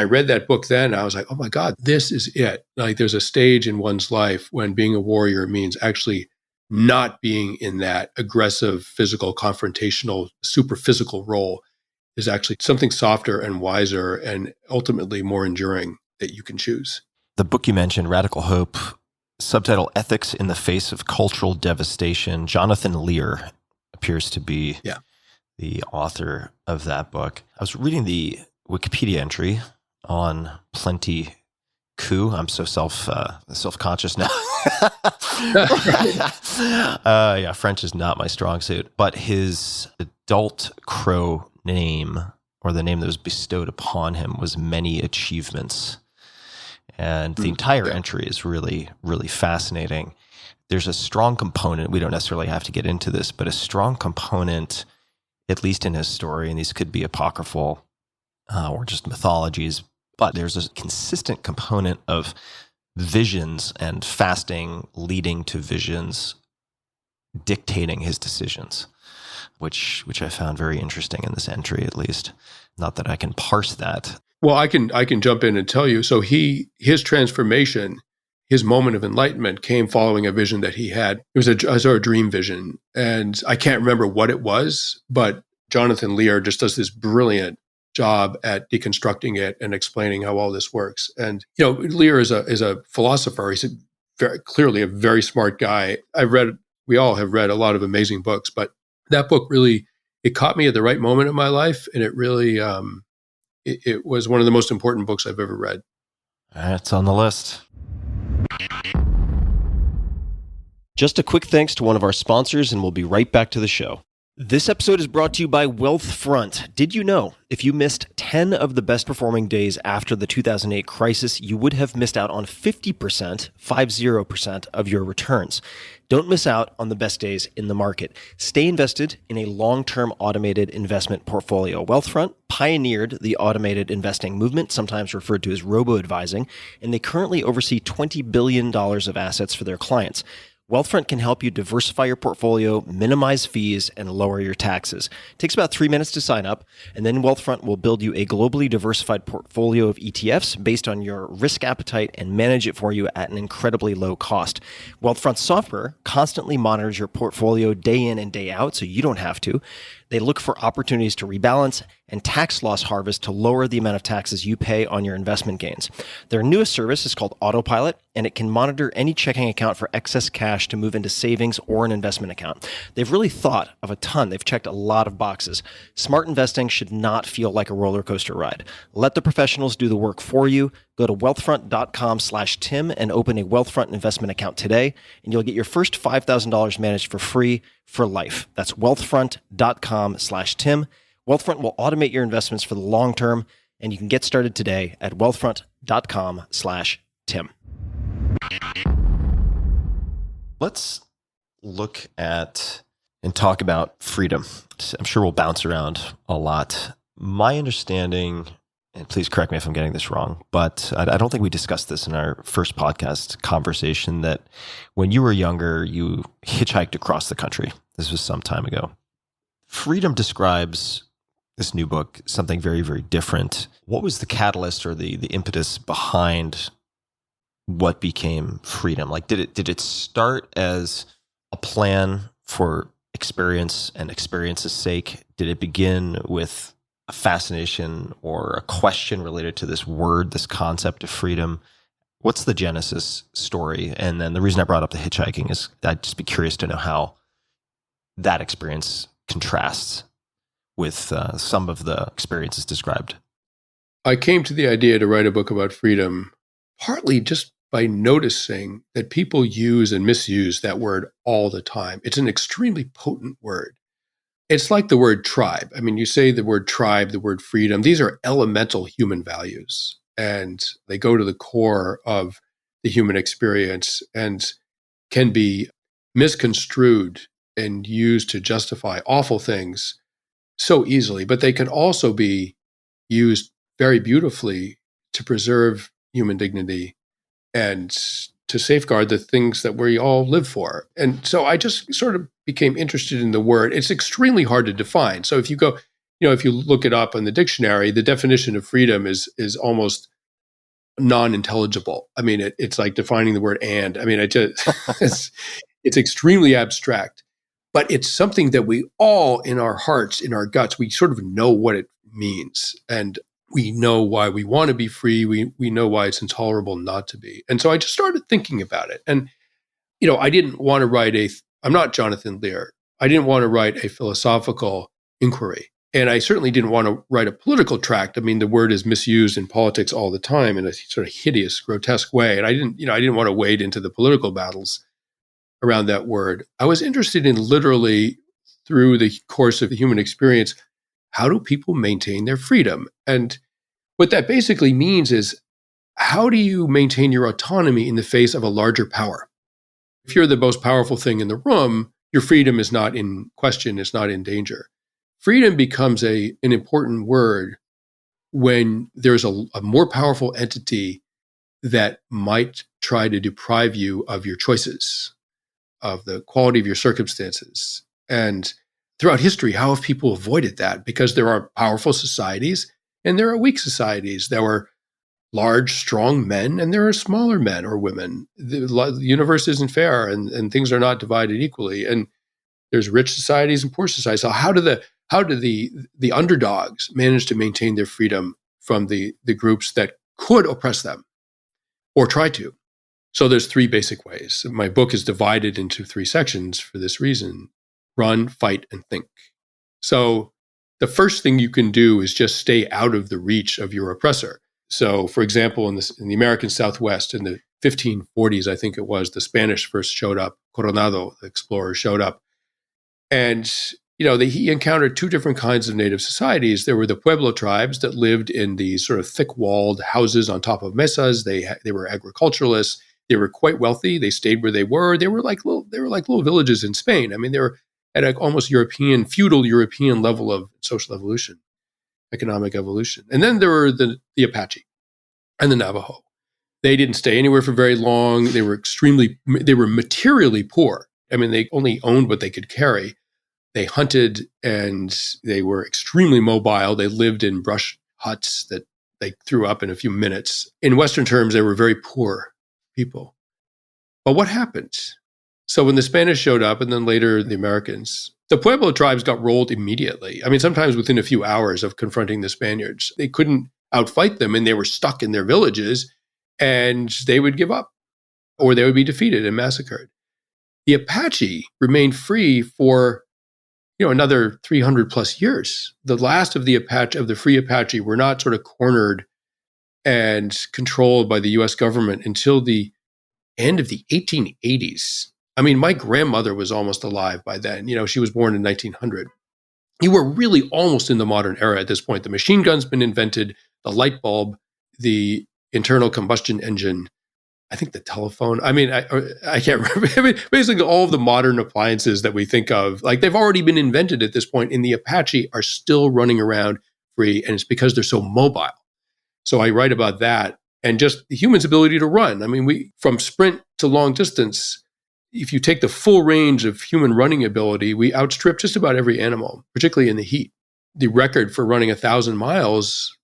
read that book then, I was like, oh my God, this is it. Like there's a stage in one's life when being a warrior means actually not being in that aggressive, physical, confrontational, super physical role, is actually something softer and wiser and ultimately more enduring that you can choose. The book you mentioned, Radical Hope, subtitle Ethics in the Face of Cultural Devastation. Jonathan Lear appears to be the author of that book. I was reading the Wikipedia entry on Plenty Coups. I'm so self-conscious now. French is not my strong suit. But his adult Crow name, or the name that was bestowed upon him, was Many Achievements. And the entire entry is really, really fascinating. There's a strong component, we don't necessarily have to get into this, but a strong component, at least in his story, and these could be apocryphal or just mythologies, but there's a consistent component of visions and fasting leading to visions dictating his decisions, which I found very interesting in this entry, at least. Not that I can parse that. Well, I can jump in and tell you. So his transformation, his moment of enlightenment came following a vision that he had. It was a dream vision. And I can't remember what it was, but Jonathan Lear just does this brilliant job at deconstructing it and explaining how all this works. And, Lear is a philosopher. He's clearly a very smart guy. We all have read a lot of amazing books, but that book really, it caught me at the right moment in my life. And it really, it was one of the most important books I've ever read. It's on the list. Just a quick thanks to one of our sponsors, and we'll be right back to the show. This episode is brought to you by Wealthfront. Did you know if you missed 10 of the best performing days after the 2008 crisis, you would have missed out on 50% of your returns? Don't miss out on the best days in the market. Stay invested in a long-term automated investment portfolio. Wealthfront pioneered the automated investing movement, sometimes referred to as robo-advising, and they currently oversee $20 billion of assets for their clients. Wealthfront can help you diversify your portfolio, minimize fees, and lower your taxes. It takes about 3 minutes to sign up, and then Wealthfront will build you a globally diversified portfolio of ETFs based on your risk appetite and manage it for you at an incredibly low cost. Wealthfront's software constantly monitors your portfolio day in and day out, so you don't have to. They look for opportunities to rebalance and tax loss harvest to lower the amount of taxes you pay on your investment gains. Their newest service is called Autopilot, and it can monitor any checking account for excess cash to move into savings or an investment account. They've really thought of a ton. They've checked a lot of boxes. Smart investing should not feel like a roller coaster ride. Let the professionals do the work for you. Go to wealthfront.com/Tim and open a Wealthfront investment account today, and you'll get your first $5,000 managed for free for life. That's wealthfront.com/Tim. Wealthfront will automate your investments for the long term, and you can get started today at wealthfront.com/Tim. Let's look at and talk about freedom. I'm sure we'll bounce around a lot. My understanding, and please correct me if I'm getting this wrong, but I don't think we discussed this in our first podcast conversation, that when you were younger, you hitchhiked across the country. This was some time ago. Freedom describes this new book something very, very different. What was the catalyst or the impetus behind what became freedom? Like, did it start as a plan for experience and experience's sake? Did it begin with a fascination or a question related to this word, this concept of freedom? What's the genesis story? And then the reason I brought up the hitchhiking is I'd just be curious to know how that experience contrasts with some of the experiences described. I came to the idea to write a book about freedom partly just by noticing that people use and misuse that word all the time. It's an extremely potent word. It's like the word tribe. I mean, you say the word tribe, the word freedom, these are elemental human values, and they go to the core of the human experience and can be misconstrued and used to justify awful things so easily, but they can also be used very beautifully to preserve human dignity and to safeguard the things that we all live for. And so I just sort of became interested in the word. It's extremely hard to define. So if you go, if you look it up in the dictionary, the definition of freedom is almost non-intelligible. I mean, it's like defining the word "and." I mean, it's extremely abstract, but it's something that we all, in our hearts, in our guts, we sort of know what it means, and we know why we want to be free. We know why it's intolerable not to be. And so I just started thinking about it. And, I didn't want to I'm not Jonathan Lear. I didn't want to write a philosophical inquiry. And I certainly didn't want to write a political tract. I mean, the word is misused in politics all the time in a sort of hideous, grotesque way. And I didn't want to wade into the political battles around that word. I was interested in literally, through the course of the human experience, how do people maintain their freedom? And what that basically means is, how do you maintain your autonomy in the face of a larger power? If you're the most powerful thing in the room, your freedom is not in question, it's not in danger. Freedom becomes an important word when there's a more powerful entity that might try to deprive you of your choices, of the quality of your circumstances. And throughout history, how have people avoided that? Because there are powerful societies and there are weak societies. There were large, strong men and there are smaller men or women. The universe isn't fair and things are not divided equally. And there's rich societies and poor societies. So how do the underdogs manage to maintain their freedom from the groups that could oppress them or try to? So there's three basic ways. My book is divided into three sections for this reason: run, fight, and think. So the first thing you can do is just stay out of the reach of your oppressor. So, for example, in the American Southwest, in the 1540s, I think it was, the Spanish first showed up. Coronado, the explorer, showed up. And, he encountered two different kinds of native societies. There were the Pueblo tribes that lived in these sort of thick-walled houses on top of mesas. They were agriculturalists. They were quite wealthy. They stayed where they were. They were like little villages in Spain. I mean, they were at an almost feudal European level of social evolution, economic evolution. And then there were the Apache and the Navajo. They didn't stay anywhere for very long. They were materially poor. I mean, they only owned what they could carry. They hunted and they were extremely mobile. They lived in brush huts that they threw up in a few minutes. In Western terms, they were very poor people. But what happened? So when the Spanish showed up and then later the Americans, the Pueblo tribes got rolled immediately. I mean, sometimes within a few hours of confronting the Spaniards. They couldn't outfight them and they were stuck in their villages and they would give up or they would be defeated and massacred. The Apache remained free for another 300 plus years. The last of the free Apache were not sort of cornered and controlled by the US government until the end of the 1880s. I mean, my grandmother was almost alive by then. She was born in 1900. You were really almost in the modern era at this point. The machine gun's been invented, the light bulb, the internal combustion engine, I think the telephone. I mean, I can't remember. I mean, basically all of the modern appliances that we think of, like they've already been invented at this point, and the Apache are still running around free, and it's because they're so mobile. So I write about that and just the human's ability to run. I mean, from sprint to long distance, if you take the full range of human running ability, we outstrip just about every animal, particularly in the heat. the record for running 1,000 miles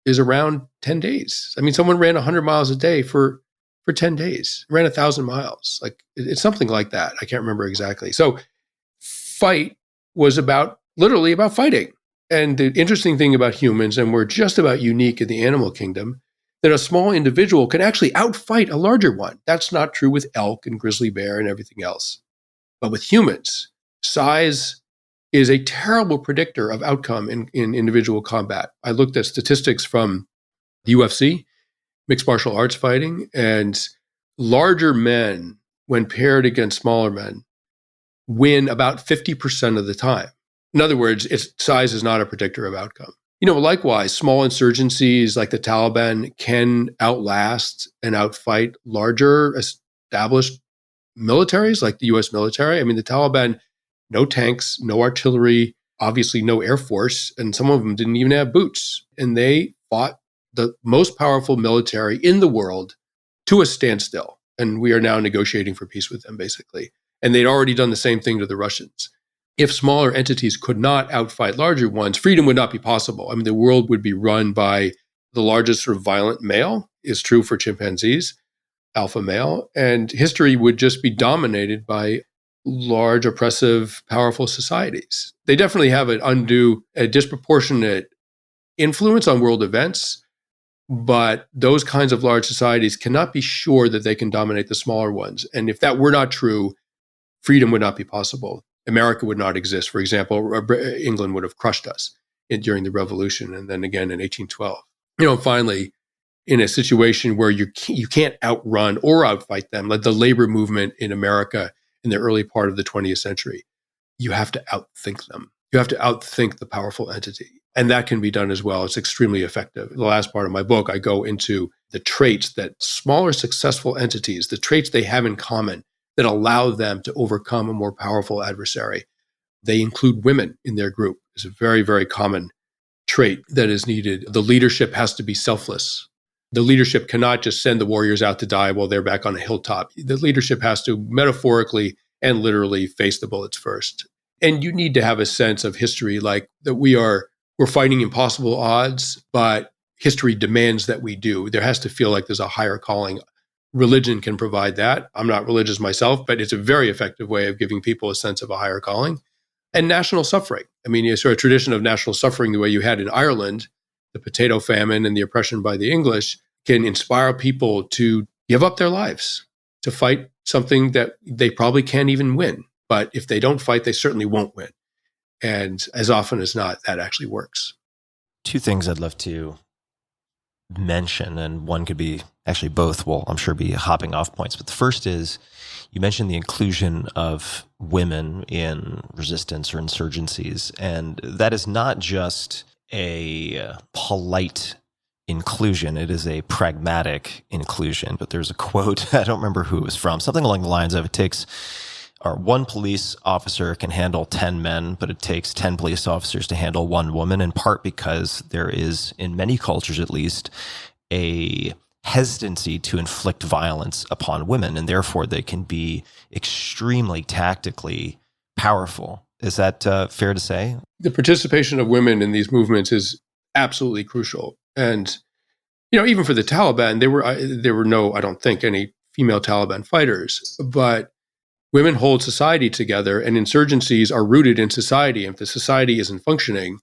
is around 10 days. I mean, someone ran 100 miles a day for 10 days, ran 1,000 miles. Like it's something like that. I can't remember exactly. So fight was literally about fighting. And the interesting thing about humans, and we're just about unique in the animal kingdom, that a small individual can actually outfight a larger one. That's not true with elk and grizzly bear and everything else. But with humans, size is a terrible predictor of outcome in individual combat. I looked at statistics from the UFC, mixed martial arts fighting, and larger men, when paired against smaller men, win about 50% of the time. In other words, its size is not a predictor of outcome. Likewise, small insurgencies like the Taliban can outlast and outfight larger established militaries like the US military. I mean, the Taliban, no tanks, no artillery, obviously no air force, and some of them didn't even have boots. And they fought the most powerful military in the world to a standstill. And we are now negotiating for peace with them, basically. And they'd already done the same thing to the Russians. If smaller entities could not outfight larger ones, freedom would not be possible. I mean, the world would be run by the largest sort of violent male, is true for chimpanzees, alpha male, and history would just be dominated by large, oppressive, powerful societies. They definitely have a disproportionate influence on world events, but those kinds of large societies cannot be sure that they can dominate the smaller ones. And if that were not true, freedom would not be possible. America would not exist. For example, England would have crushed us during the Revolution, and then again in 1812. Finally, in a situation where you can't outrun or outfight them, like the labor movement in America in the early part of the 20th century, you have to outthink them. You have to outthink the powerful entity. And that can be done as well. It's extremely effective. In the last part of my book, I go into the traits that smaller successful entities, the traits they have in common that allow them to overcome a more powerful adversary. They include women in their group. It's a very, very common trait that is needed. The leadership has to be selfless. The leadership cannot just send the warriors out to die while they're back on a hilltop. The leadership has to metaphorically and literally face the bullets first. And you need to have a sense of history, like that we're fighting impossible odds, but history demands that we do. There has to feel like there's a higher calling. Religion can provide that. I'm not religious myself, but it's a very effective way of giving people a sense of a higher calling. And national suffering. I mean, it's sort of a tradition of national suffering the way you had in Ireland, the potato famine and the oppression by the English can inspire people to give up their lives, to fight something that they probably can't even win. But if they don't fight, they certainly won't win. And as often as not, that actually works. Two things I'd love to mention, and one could be actually both will, I'm sure, be hopping off points. But the first is, you mentioned the inclusion of women in resistance or insurgencies. And that is not just a polite inclusion. It is a pragmatic inclusion. But there's a quote, I don't remember who it was from, something along the lines of, it takes, or one police officer can handle 10 men, but it takes 10 police officers to handle one woman, in part because there is, in many cultures at least, a hesitancy to inflict violence upon women, and therefore they can be extremely tactically powerful. Is that fair to say? The participation of women in these movements is absolutely crucial. And, even for the Taliban, there were no, I don't think, any female Taliban fighters, but women hold society together, and insurgencies are rooted in society. If the society isn't functioning,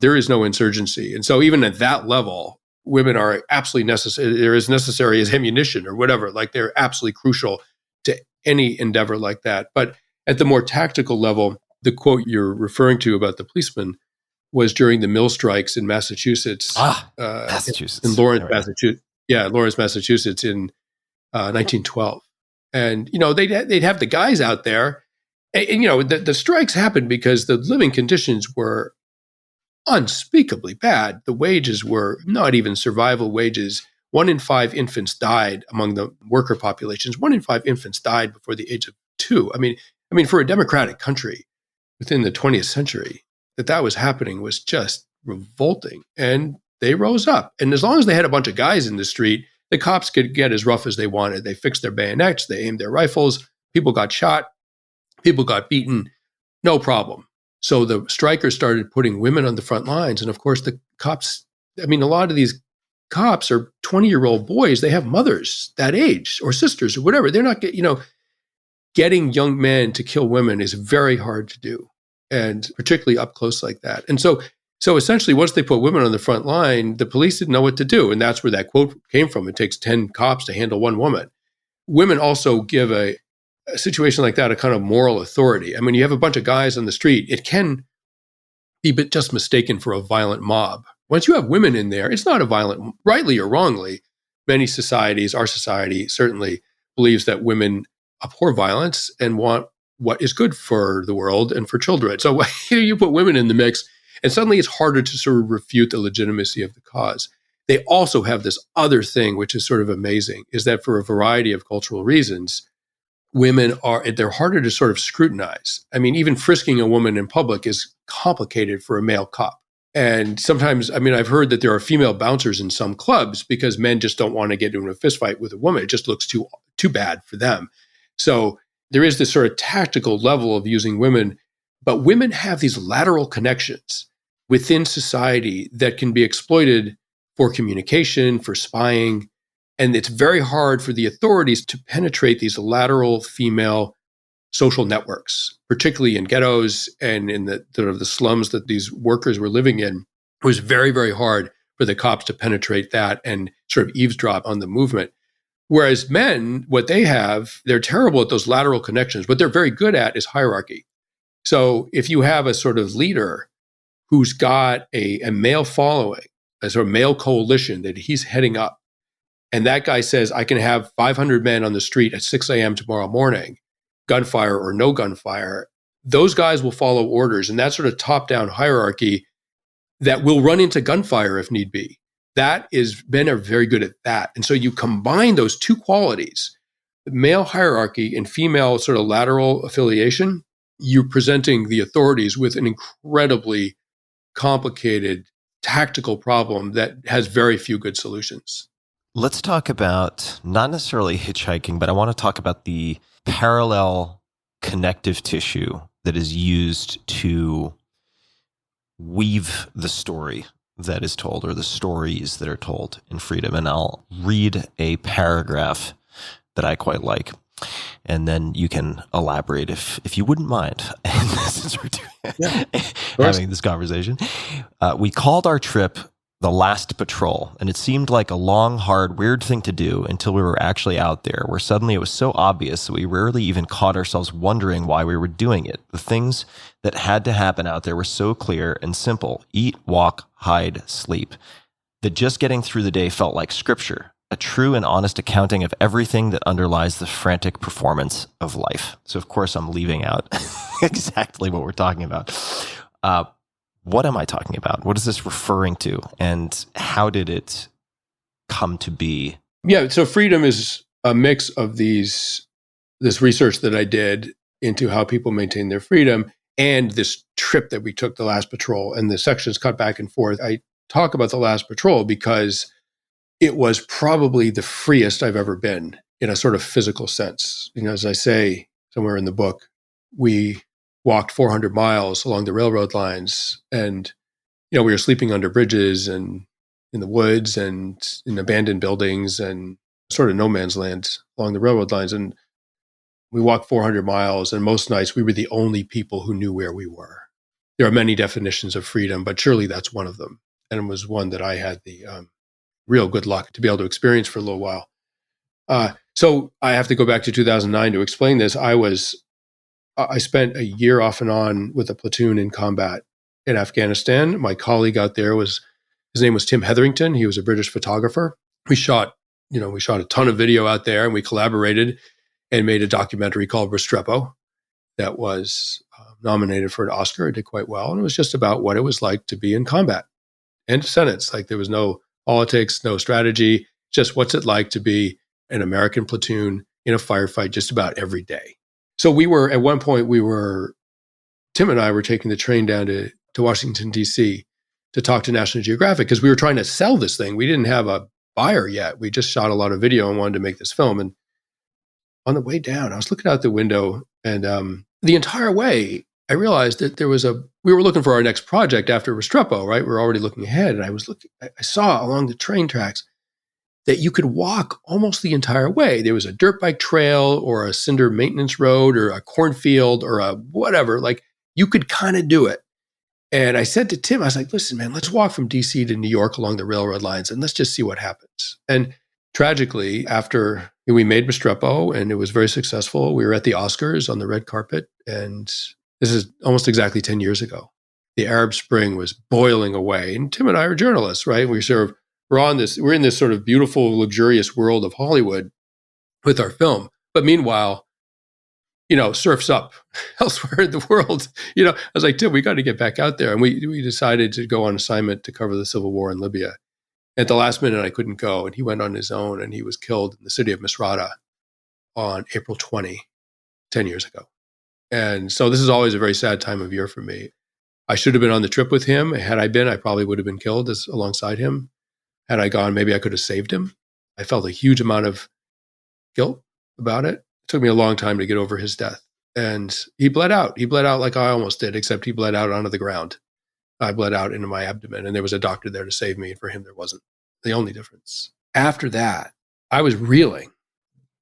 there is no insurgency. And so even at that level, women are absolutely necessary. They're as necessary as ammunition or whatever. Like, they're absolutely crucial to any endeavor like that. But at the more tactical level, the quote you're referring to about the policeman was during the mill strikes in Massachusetts. Massachusetts. In Lawrence, Massachusetts. Yeah, Lawrence, Massachusetts in 1912. And, they'd have the guys out there. And the strikes happened because the living conditions were unspeakably bad. The wages were not even survival wages. 1 in 5 infants died among the worker populations. 1 in 5 infants died before the age of 2. I mean, for a democratic country within the 20th century, that was happening was just revolting. And they rose up. And as long as they had a bunch of guys in the street, the cops could get as rough as they wanted. They fixed their bayonets, they aimed their rifles, people got shot, people got beaten, no problem. So the strikers started putting women on the front lines. And of course, the cops, I mean, a lot of these cops are 20-year-old boys. They have mothers that age or sisters or whatever. They're not, getting young men to kill women is very hard to do, and particularly up close like that. And so essentially, once they put women on the front line, the police didn't know what to do. And that's where that quote came from. It takes 10 cops to handle one woman. Women also give a situation like that a kind of moral authority. I mean, you have a bunch of guys on the street. It can be just mistaken for a violent mob. Once you have women in there, it's not a violent, rightly or wrongly. Many societies, our society certainly believes that women abhor violence and want what is good for the world and for children. So you put women in the mix, and suddenly it's harder to sort of refute the legitimacy of the cause. They also have this other thing, which is sort of amazing, is that for a variety of cultural reasons, they're harder to sort of scrutinize. I mean, even frisking a woman in public is complicated for a male cop. And sometimes, I mean, I've heard that there are female bouncers in some clubs because men just don't want to get into a fist fight with a woman. It just looks too bad for them. So there is this sort of tactical level of using women, but women have these lateral connections within society that can be exploited for communication, for spying. And it's very hard for the authorities to penetrate these lateral female social networks, particularly in ghettos and in the sort of the slums that these workers were living in. It was very, very hard for the cops to penetrate that and sort of eavesdrop on the movement. Whereas men, what they have, they're terrible at those lateral connections. What they're very good at is hierarchy. So if you have a sort of leader who's got a male following, a sort of male coalition that he's heading up, and that guy says, I can have 500 men on the street at 6 a.m. tomorrow morning, gunfire or no gunfire, those guys will follow orders. And that sort of top-down hierarchy that will run into gunfire if need be. Men are very good at that. And so you combine those two qualities, male hierarchy and female sort of lateral affiliation, you're presenting the authorities with an incredibly complicated tactical problem that has very few good solutions. Let's talk about not necessarily hitchhiking, but I want to talk about the parallel connective tissue that is used to weave the story that is told, or the stories that are told in Freedom. And I'll read a paragraph that I quite like, and then you can elaborate if you wouldn't mind. Since we're having this conversation, we called our trip the last patrol, and it seemed like a long, hard, weird thing to do until we were actually out there, where suddenly it was so obvious that we rarely even caught ourselves wondering why we were doing it. The things that had to happen out there were so clear and simple: eat, walk, hide, sleep, that just getting through the day felt like scripture, a true and honest accounting of everything that underlies the frantic performance of life. So of course I'm leaving out exactly what we're talking about. What am I talking about? What is this referring to? And how did it come to be? Yeah, so Freedom is a mix of this research that I did into how people maintain their freedom and this trip that we took, the last patrol, and the sections cut back and forth. I talk about the last patrol because it was probably the freest I've ever been in a sort of physical sense. You know, as I say somewhere in the book, we walked 400 miles along the railroad lines, and we were sleeping under bridges and in the woods and in abandoned buildings and sort of no man's land along the railroad lines. And we walked 400 miles, and most nights we were the only people who knew where we were. There are many definitions of freedom, but surely that's one of them. And it was one that I had the real good luck to be able to experience for a little while. So I have to go back to 2009 to explain this. I spent a year off and on with a platoon in combat in Afghanistan. My colleague out there his name was Tim Hetherington. He was a British photographer. We shot a ton of video out there, and we collaborated and made a documentary called Restrepo that was nominated for an Oscar. It did quite well. And it was just about what it was like to be in combat. End of sentence. Like, there was no politics, no strategy, just what's it like to be an American platoon in a firefight just about every day. So at one point, Tim and I were taking the train down to Washington, D.C. to talk to National Geographic because we were trying to sell this thing. We didn't have a buyer yet. We just shot a lot of video and wanted to make this film. And on the way down, I was looking out the window, and the entire way, I realized that we were looking for our next project after Restrepo, right? We were already looking ahead. And I saw along the train tracks that you could walk almost the entire way. There was a dirt bike trail or a cinder maintenance road or a cornfield or a whatever. Like, you could kind of do it. And I said to Tim, I was like, listen, man, let's walk from DC to New York along the railroad lines and let's just see what happens. And tragically, after we made Restrepo and it was very successful, we were at the Oscars on the red carpet. And this is almost exactly 10 years ago. The Arab Spring was boiling away. And Tim and I are journalists, right? We're in this sort of beautiful, luxurious world of Hollywood with our film. But meanwhile, surf's up elsewhere in the world. I was like, Tim, we got to get back out there. And we decided to go on assignment to cover the civil war in Libya. At the last minute, I couldn't go. And he went on his own and he was killed in the city of Misrata on April 20, 10 years ago. And so this is always a very sad time of year for me. I should have been on the trip with him. Had I been, I probably would have been killed alongside him. Had I gone, maybe I could have saved him. I felt a huge amount of guilt about it. It took me a long time to get over his death. And he bled out. He bled out like I almost did, except he bled out onto the ground. I bled out into my abdomen, and there was a doctor there to save me. And for him, there wasn't. The only difference. After that, I was reeling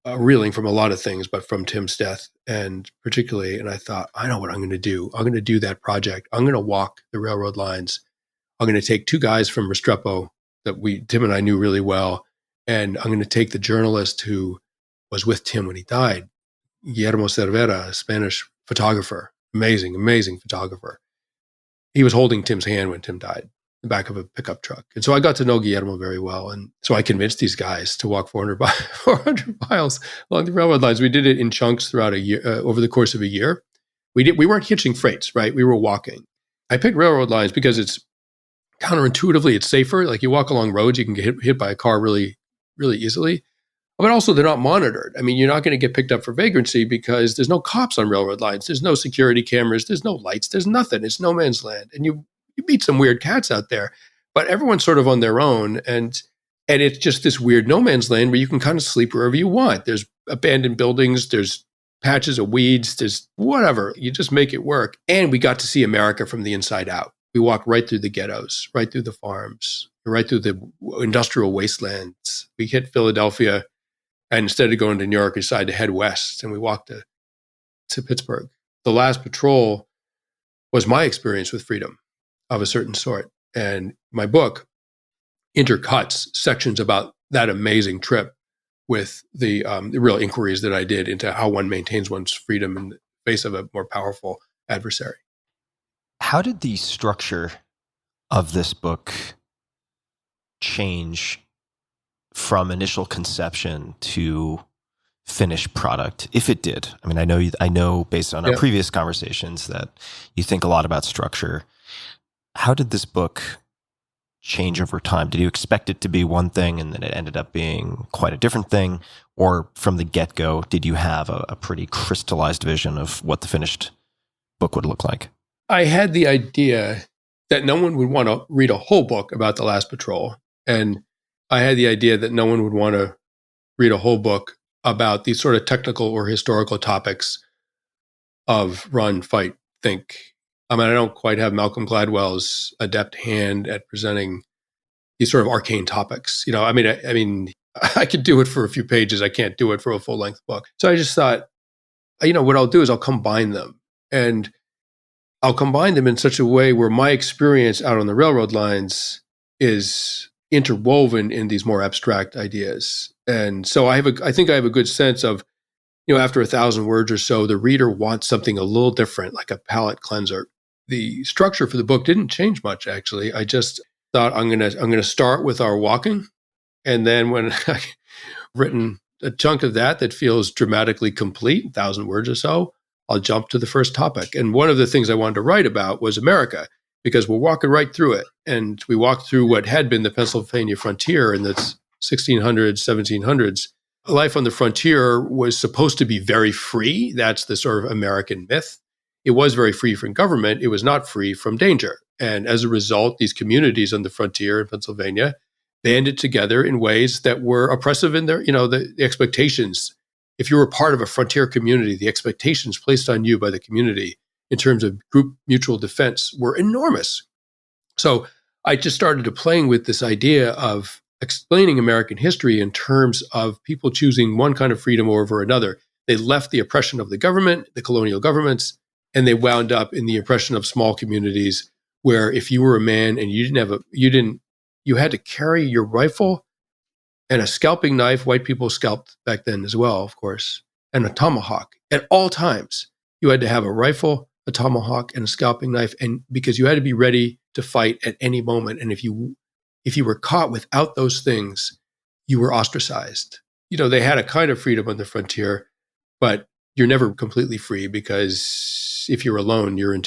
from a lot of things, but from Tim's death and particularly, and I thought, I know what I'm going to do. I'm going to do that project. I'm going to walk the railroad lines. I'm going to take two guys from Restrepo that Tim and I knew really well, and I'm going to take the journalist who was with Tim when he died, Guillermo Cervera, a Spanish photographer, amazing photographer. He was holding Tim's hand when Tim died, the back of a pickup truck. And so I got to know Guillermo very well. And so I convinced these guys to walk 400 miles along the railroad lines. We did it in chunks throughout a year, over the course of a year. We weren't hitching freights, right? We were walking. I picked railroad lines because it's counterintuitively, it's safer. Like, you walk along roads, you can get hit by a car really, really easily. But also, they're not monitored. I mean, you're not going to get picked up for vagrancy because there's no cops on railroad lines. There's no security cameras. There's no lights. There's nothing. It's no man's land. And you meet some weird cats out there, but everyone's sort of on their own. And it's just this weird no man's land where you can kind of sleep wherever you want. There's abandoned buildings. There's patches of weeds. There's whatever. You just make it work. And we got to see America from the inside out. We walked right through the ghettos, right through the farms, right through the industrial wastelands. We hit Philadelphia. And instead of going to New York, we decided to head west, and we walked to Pittsburgh. The last patrol was my experience with freedom of a certain sort. And my book intercuts sections about that amazing trip with the real inquiries that I did into how one maintains one's freedom in the face of a more powerful adversary. How did the structure of this book change from initial conception to finished product, if it did? I mean, I know based on our previous conversations that you think a lot about structure. How did this book change over time? Did you expect it to be one thing and then it ended up being quite a different thing? Or from the get-go, did you have a pretty crystallized vision of what the finished book would look like? I had the idea that no one would want to read a whole book about the last patrol. And I had the idea that no one would want to read a whole book about these sort of technical or historical topics of run, fight, think. I mean, I don't quite have Malcolm Gladwell's adept hand at presenting these sort of arcane topics. I mean, I could do it for a few pages. I can't do it for a full-length book. So I just thought, what I'll do is I'll combine them. And I'll combine them in such a way where my experience out on the railroad lines is interwoven in these more abstract ideas. And so I think I have a good sense of, after 1,000 words or so, the reader wants something a little different, like a palate cleanser. The structure for the book didn't change much, actually. I just thought I'm gonna start with our walking, and then when I've written a chunk of that feels dramatically complete, 1,000 words or so, I'll jump to the first topic. And one of the things I wanted to write about was America, because we're walking right through it. And we walked through what had been the Pennsylvania frontier in the 1600s, 1700s. Life on the frontier was supposed to be very free. That's the sort of American myth. It was very free from government. It was not free from danger. And as a result, these communities on the frontier in Pennsylvania banded together in ways that were oppressive in their, the expectations. If you were part of a frontier community, the expectations placed on you by the community in terms of group mutual defense were enormous. So I just started to playing with this idea of explaining American history in terms of people choosing one kind of freedom over another. They left the oppression of the government, the colonial governments, and they wound up in the oppression of small communities where if you were a man and you had to carry your rifle and a scalping knife. White people scalped back then as well, of course, and a tomahawk at all times. You had to have a rifle, a tomahawk, and a scalping knife, and because you had to be ready to fight at any moment. And if you were caught without those things, you were ostracized. They had a kind of freedom on the frontier, but you're never completely free because if you're alone, you're in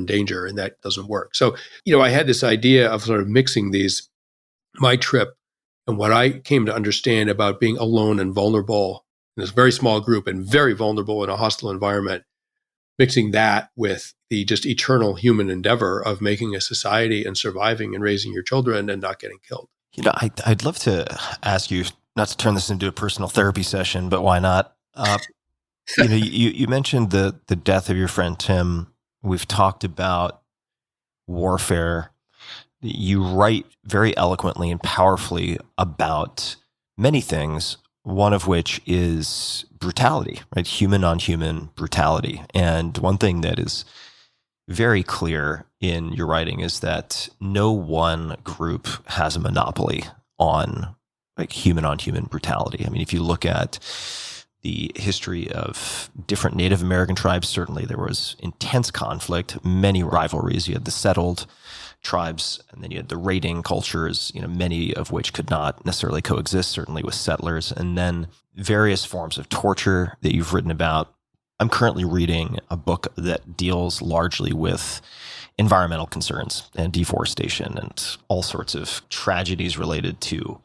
danger, and that doesn't work. So, I had this idea of sort of mixing these, my trip and what I came to understand about being alone and vulnerable in this very small group and very vulnerable in a hostile environment, mixing that with the just eternal human endeavor of making a society and surviving and raising your children and not getting killed. I'd love to ask you, not to turn this into a personal therapy session, but why not? You mentioned the death of your friend Tim. We've talked about warfare. You write very eloquently and powerfully about many things, one of which is brutality, right? Human on human brutality. And one thing that is very clear in your writing is that no one group has a monopoly on human on human brutality. I mean, if you look at the history of different Native American tribes, certainly there was intense conflict, many rivalries. You had the settled tribes, and then you had the raiding cultures, many of which could not necessarily coexist, certainly with settlers, and then various forms of torture that you've written about. I'm currently reading a book that deals largely with environmental concerns and deforestation and all sorts of tragedies related to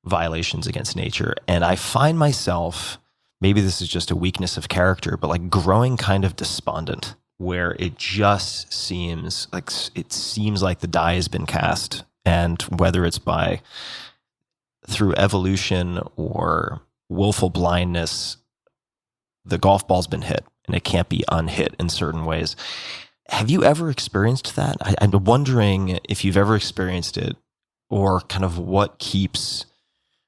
violations against nature. And I find myself, maybe this is just a weakness of character, but growing kind of despondent, where it just seems like the die has been cast, and whether it's through evolution or willful blindness, the golf ball's been hit and it can't be unhit in certain ways. Have you ever experienced that? I'm wondering if you've ever experienced it, or kind of what keeps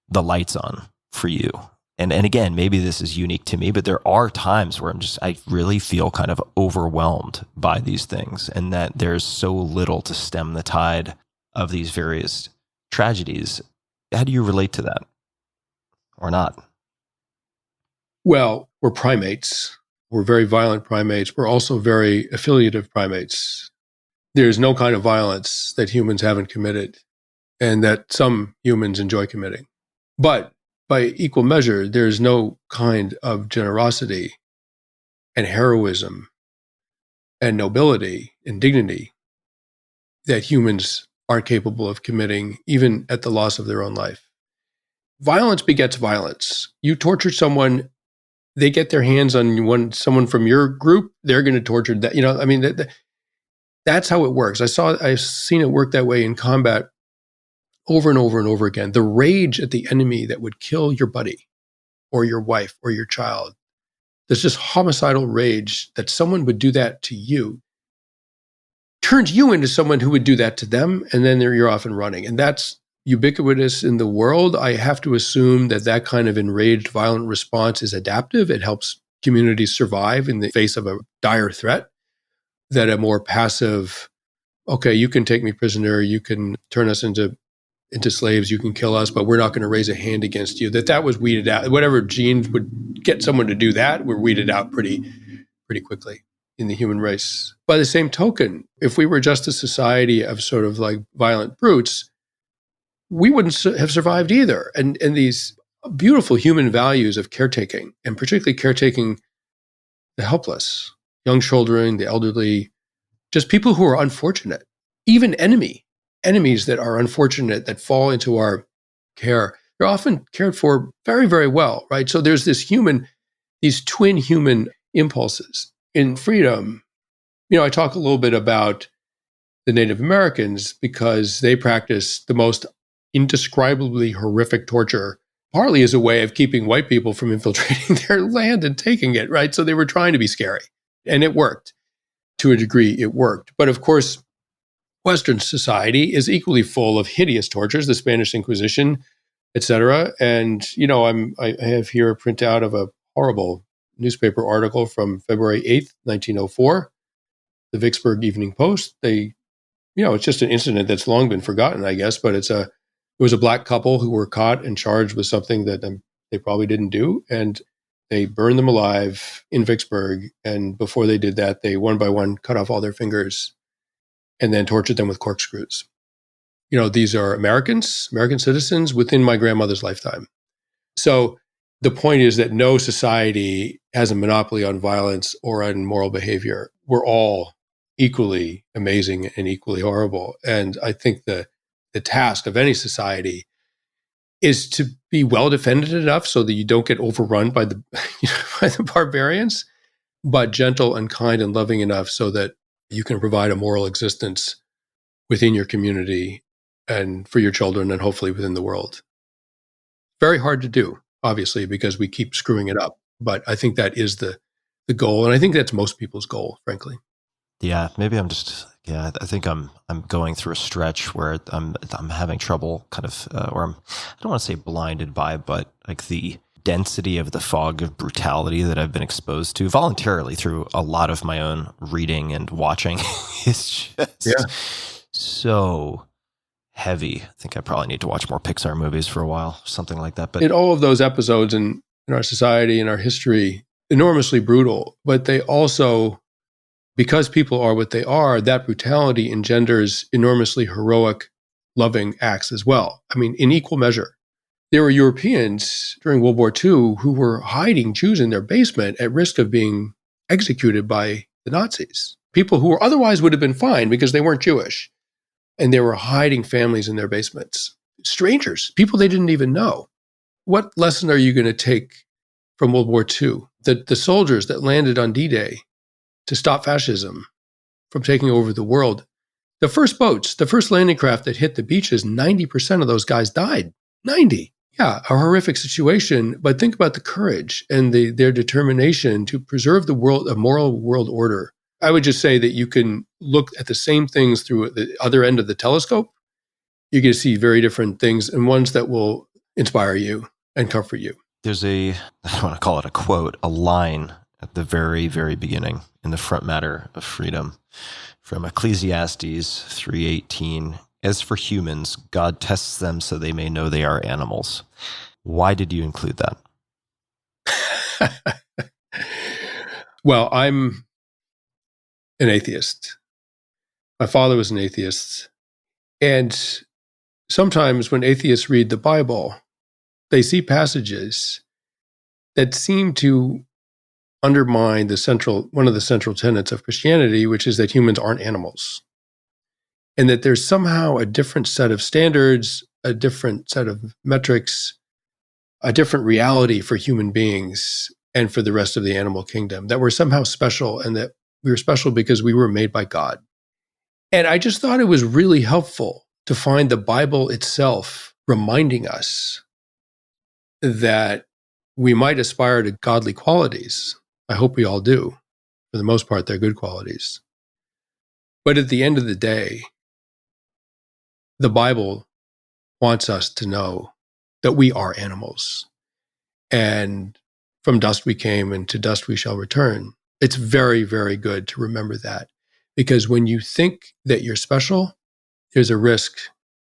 the lights on for you. And again, maybe this is unique to me, but there are times where I really feel kind of overwhelmed by these things, and that there's so little to stem the tide of these various tragedies. How do you relate to that, or not? Well, we're primates. We're very violent primates. We're also very affiliative primates. There's no kind of violence that humans haven't committed and that some humans enjoy committing. But by equal measure, there's no kind of generosity and heroism and nobility and dignity that humans aren't capable of committing, even at the loss of their own life. Violence begets violence. You torture someone, they get their hands on someone from your group, they're going to torture that. That's how it works. I've seen it work that way in combat over and over and over again. The rage at the enemy that would kill your buddy or your wife or your child. There's just homicidal rage that someone would do that to you, turns you into someone who would do that to them, and then you're off and running. And that's ubiquitous in the world. I have to assume that kind of enraged, violent response is adaptive. It helps communities survive in the face of a dire threat. That a more passive, okay, you can take me prisoner, you can turn us into slaves, you can kill us, but we're not going to raise a hand against you. That was weeded out. Whatever genes would get someone to do that were weeded out pretty quickly in the human race. By the same token, if we were just a society of sort of violent brutes, we wouldn't have survived either. And these beautiful human values of caretaking, and particularly caretaking the helpless, young children, the elderly, just people who are unfortunate, even enemies that are unfortunate, that fall into our care, they're often cared for very, very well, right? So there's these twin human impulses. In freedom, I talk a little bit about the Native Americans because they practice the most indescribably horrific torture, partly as a way of keeping white people from infiltrating their land and taking it, right? So they were trying to be scary, and it worked. to a degree, it worked. But of course, Western society is equally full of hideous tortures, the Spanish Inquisition, etc. And, I have here a printout of a horrible newspaper article from February 8th, 1904, the Vicksburg Evening Post. It's just an incident that's long been forgotten, I guess, but it was a black couple who were caught and charged with something that they probably didn't do. And they burned them alive in Vicksburg. And before they did that, they one by one cut off all their fingers and then tortured them with corkscrews. These are American citizens within my grandmother's lifetime. So the point is that no society has a monopoly on violence or on moral behavior. We're all equally amazing and equally horrible. And I think the task of any society is to be well defended enough so that you don't get overrun by the, by the barbarians, but gentle and kind and loving enough so that you can provide a moral existence within your community and for your children and hopefully within the world. Very hard to do, obviously, because we keep screwing it up. But I think that is the goal. And I think that's most people's goal, frankly. Yeah, maybe I think I'm going through a stretch where I'm having trouble kind of, or I don't want to say blinded by, but like the density of the fog of brutality that I've been exposed to voluntarily through a lot of my own reading and watching is just so heavy. I think I probably need to watch more Pixar movies for a while, something like that. But in all of those episodes in our society, in our history, enormously brutal, but they also, because people are what they are, that brutality engenders enormously heroic, loving acts as well. I mean, in equal measure. There were Europeans during World War II who were hiding Jews in their basement at risk of being executed by the Nazis. People who otherwise would have been fine because they weren't Jewish. And they were hiding families in their basements. Strangers, people they didn't even know. What lesson are you going to take from World War II? The soldiers that landed on D-Day to stop fascism from taking over the world, the first boats, the first landing craft that hit the beaches, 90% of those guys died. 90. Yeah, a horrific situation, but think about the courage and their determination to preserve the world, a moral world order. I would just say that you can look at the same things through the other end of the telescope. You can see very different things and ones that will inspire you and comfort you. There's I don't want to call it a quote, a line at the very, very beginning in the front matter of freedom from Ecclesiastes 3:18. As for humans, God tests them so they may know they are animals. Why did you include that? Well, I'm an atheist. My father was an atheist. And sometimes when atheists read the Bible, they see passages that seem to undermine one of the central tenets of Christianity, which is that humans aren't animals. And that there's somehow a different set of standards, a different set of metrics, a different reality for human beings and for the rest of the animal kingdom, that we're somehow special and that we were special because we were made by God. And I just thought it was really helpful to find the Bible itself reminding us that we might aspire to godly qualities. I hope we all do. For the most part, they're good qualities. But at the end of the day, the Bible wants us to know that we are animals. And from dust we came, and to dust we shall return. It's very, very good to remember that. Because when you think that you're special, there's a risk,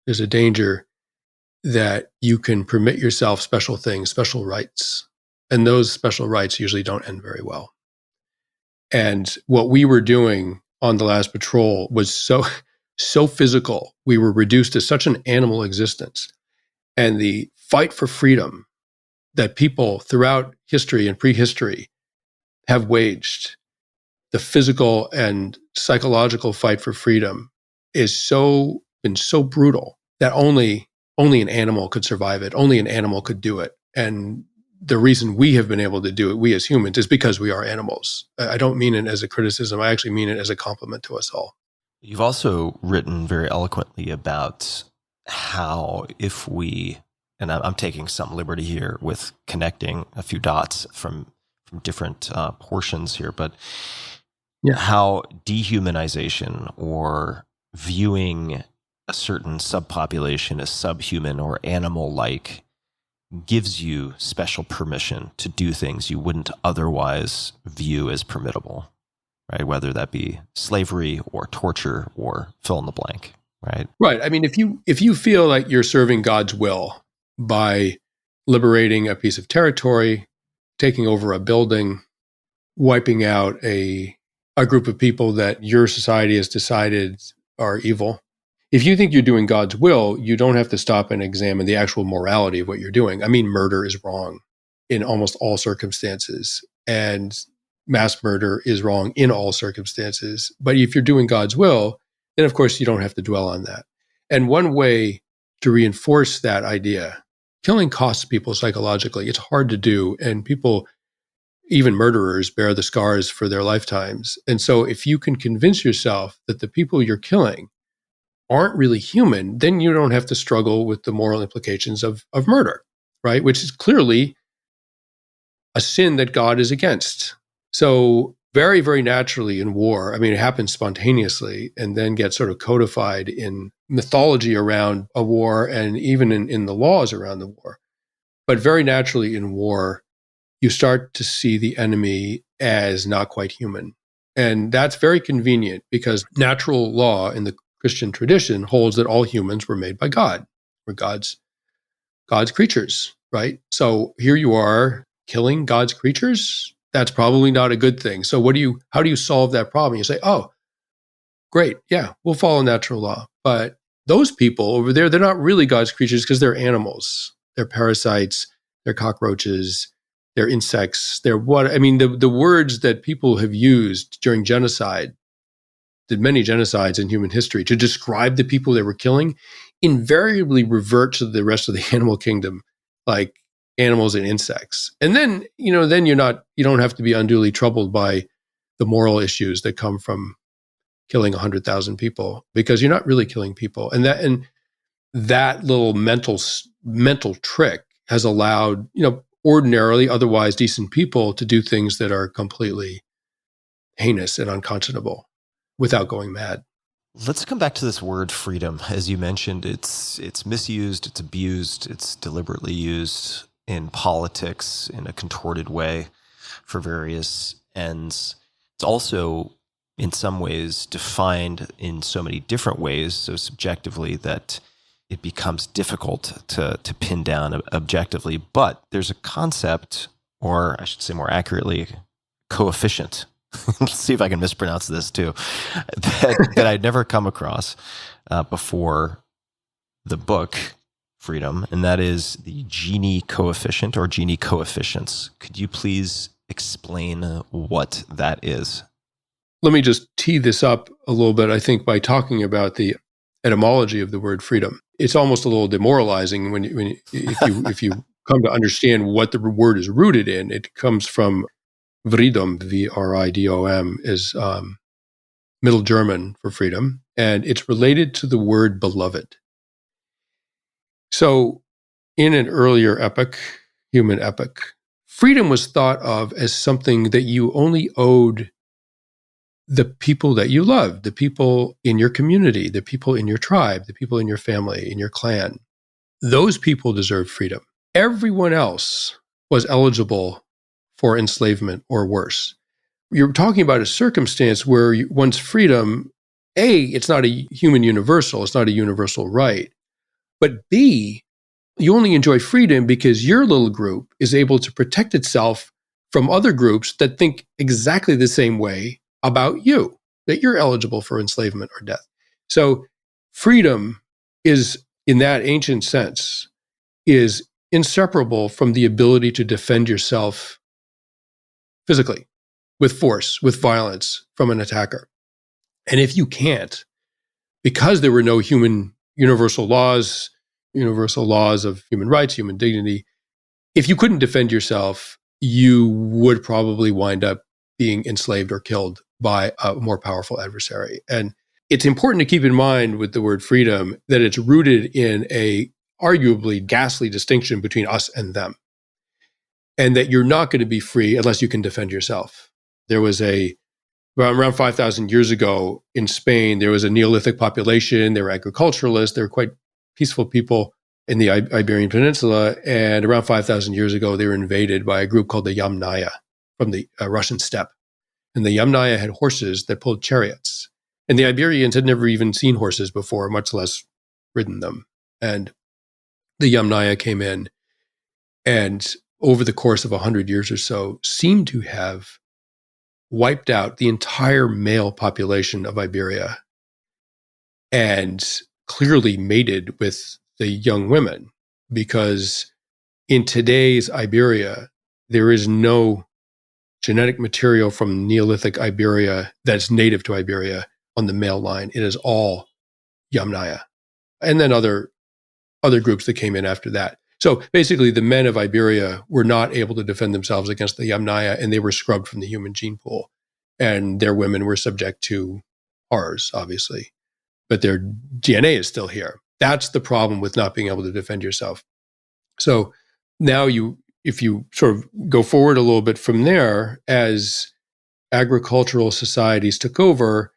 there's a danger that you can permit yourself special things, special rights. And those special rights usually don't end very well. And what we were doing on the last patrol was so physical. We were reduced to such an animal existence. And the fight for freedom that people throughout history and prehistory have waged, the physical and psychological fight for freedom, is been so brutal that only an animal could survive it. Only an animal could do it. And the reason we have been able to do it, we as humans, is because we are animals. I don't mean it as a criticism. I actually mean it as a compliment to us all. You've also written very eloquently about how if we, and I'm taking some liberty here with connecting a few dots from different portions here, but Yeah. how dehumanization or viewing a certain subpopulation as subhuman or animal-like gives you special permission to do things you wouldn't otherwise view as permittable, right? Whether that be slavery or torture or fill in the blank, right? Right. I mean, if you feel like you're serving God's will by liberating a piece of territory, taking over a building, wiping out a group of people that your society has decided are evil. If you think you're doing God's will, you don't have to stop and examine the actual morality of what you're doing. I mean, murder is wrong in almost all circumstances, and mass murder is wrong in all circumstances. But if you're doing God's will, then of course you don't have to dwell on that. And one way to reinforce that idea, killing costs people psychologically. It's hard to do, and people, even murderers, bear the scars for their lifetimes. And so if you can convince yourself that the people you're killing aren't really human, then you don't have to struggle with the moral implications of murder, right? Which is clearly a sin that God is against. So very, very naturally in war, I mean, it happens spontaneously and then gets sort of codified in mythology around a war and even in the laws around the war. But very naturally in war, you start to see the enemy as not quite human. And that's very convenient because natural law in the Christian tradition holds that all humans were made by God, were God's creatures, right? So here you are killing God's creatures. That's probably not a good thing. So how do you solve that problem? You say, oh, great. Yeah, we'll follow natural law. But those people over there, they're not really God's creatures because they're animals. They're parasites, they're cockroaches, they're insects, they're what? I mean, the words that people have used during genocide, did many genocides in human history, to describe the people they were killing, invariably revert to the rest of the animal kingdom, like animals and insects. And then, you don't have to be unduly troubled by the moral issues that come from killing 100,000 people, because you're not really killing people. And that little mental trick has allowed, ordinarily otherwise decent people to do things that are completely heinous and unconscionable without going mad. Let's come back to this word freedom. As you mentioned, it's misused, it's abused, it's deliberately used in politics in a contorted way for various ends. It's also in some ways defined in so many different ways, so subjectively that it becomes difficult to pin down objectively. But there's a concept, or I should say more accurately, coefficient. Let's see if I can mispronounce this too, that I'd never come across before the book Freedom, and that is the Gini coefficient or Gini coefficients. Could you please explain what that is? Let me just tee this up a little bit, I think, by talking about the etymology of the word freedom. It's almost a little demoralizing if you come to understand what the word is rooted in. It comes from Vridom, Vridom, is Middle German for freedom, and it's related to the word beloved. So in an earlier epoch, human epoch, freedom was thought of as something that you only owed the people that you loved, the people in your community, the people in your tribe, the people in your family, in your clan. Those people deserved freedom. Everyone else was eligible for enslavement or worse. You're talking about a circumstance where one's freedom, A, it's not a human universal, it's not a universal right, but B, you only enjoy freedom because your little group is able to protect itself from other groups that think exactly the same way about you, that you're eligible for enslavement or death. So freedom is, in that ancient sense, is inseparable from the ability to defend yourself physically, with force, with violence from an attacker. And if you can't, because there were no universal laws of human rights, human dignity, if you couldn't defend yourself, you would probably wind up being enslaved or killed by a more powerful adversary. And it's important to keep in mind with the word freedom that it's rooted in a arguably ghastly distinction between us and them, and that you're not going to be free unless you can defend yourself. There was a around 5,000 years ago in Spain, there was a Neolithic population. They were agriculturalists. They were quite peaceful people in the Iberian Peninsula. And around 5,000 years ago, they were invaded by a group called the Yamnaya from the Russian steppe. And the Yamnaya had horses that pulled chariots. And the Iberians had never even seen horses before, much less ridden them. And the Yamnaya came in and over the course of 100 years or so seemed to have wiped out the entire male population of Iberia and clearly mated with the young women, because in today's Iberia, there is no genetic material from Neolithic Iberia that's native to Iberia on the male line. It is all Yamnaya. And then other groups that came in after that. So basically, the men of Iberia were not able to defend themselves against the Yamnaya, and they were scrubbed from the human gene pool. And their women were subject to horrors, obviously. But their DNA is still here. That's the problem with not being able to defend yourself. So now if you sort of go forward a little bit from there, as agricultural societies took over,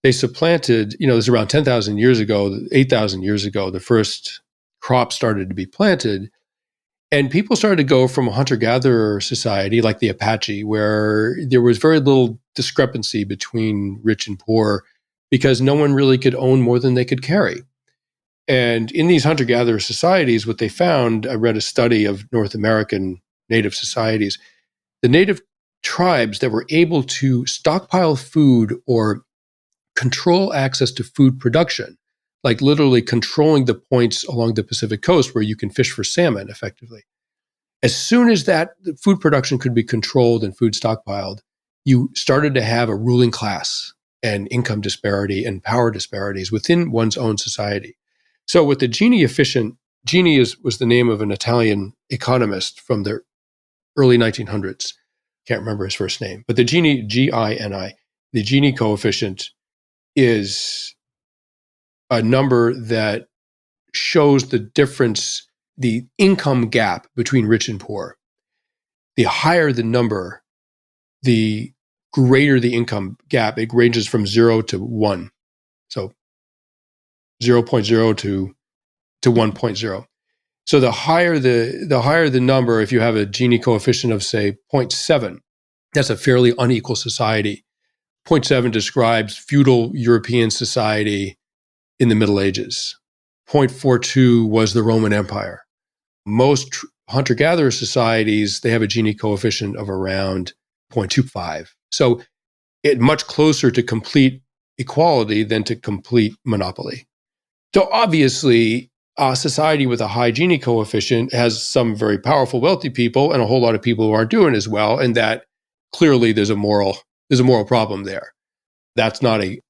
they supplanted, it was around 10,000 years ago, 8,000 years ago, the first crops started to be planted. And people started to go from a hunter-gatherer society like the Apache, where there was very little discrepancy between rich and poor because no one really could own more than they could carry. And in these hunter-gatherer societies, what they found, I read a study of North American native societies, the native tribes that were able to stockpile food or control access to food production, like literally controlling the points along the Pacific coast where you can fish for salmon effectively. As soon as that food production could be controlled and food stockpiled, you started to have a ruling class and income disparity and power disparities within one's own society. So with the Gini efficient, was the name of an Italian economist from the early 1900s. Can't remember his first name, but the Gini, Gini, the Gini coefficient is a number that shows the difference, the income gap between rich and poor. The higher the number, the greater the income gap. It ranges from 0 to 1. So 0.0 to 1.0. So the higher the number, if you have a Gini coefficient of, say, 0.7, that's a fairly unequal society. 0.7 describes feudal European society in the Middle Ages. 0.42 was the Roman Empire. Most hunter-gatherer societies, they have a Gini coefficient of around 0.25. So it's much closer to complete equality than to complete monopoly. So obviously, a society with a high Gini coefficient has some very powerful, wealthy people and a whole lot of people who aren't doing as well, and that clearly there's a moral problem there. That's not a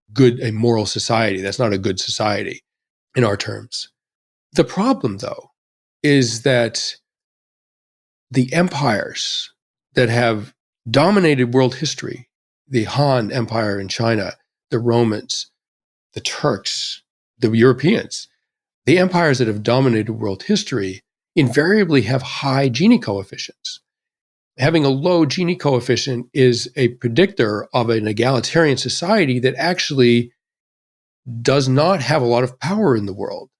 moral society. That's not a good society in our terms. The problem, though, is that the empires that have dominated world history, the Han Empire in China, the Romans, the Turks, the Europeans, the empires that have dominated world history invariably have high Gini coefficients. Having a low Gini coefficient is a predictor of an egalitarian society that actually does not have a lot of power in the world.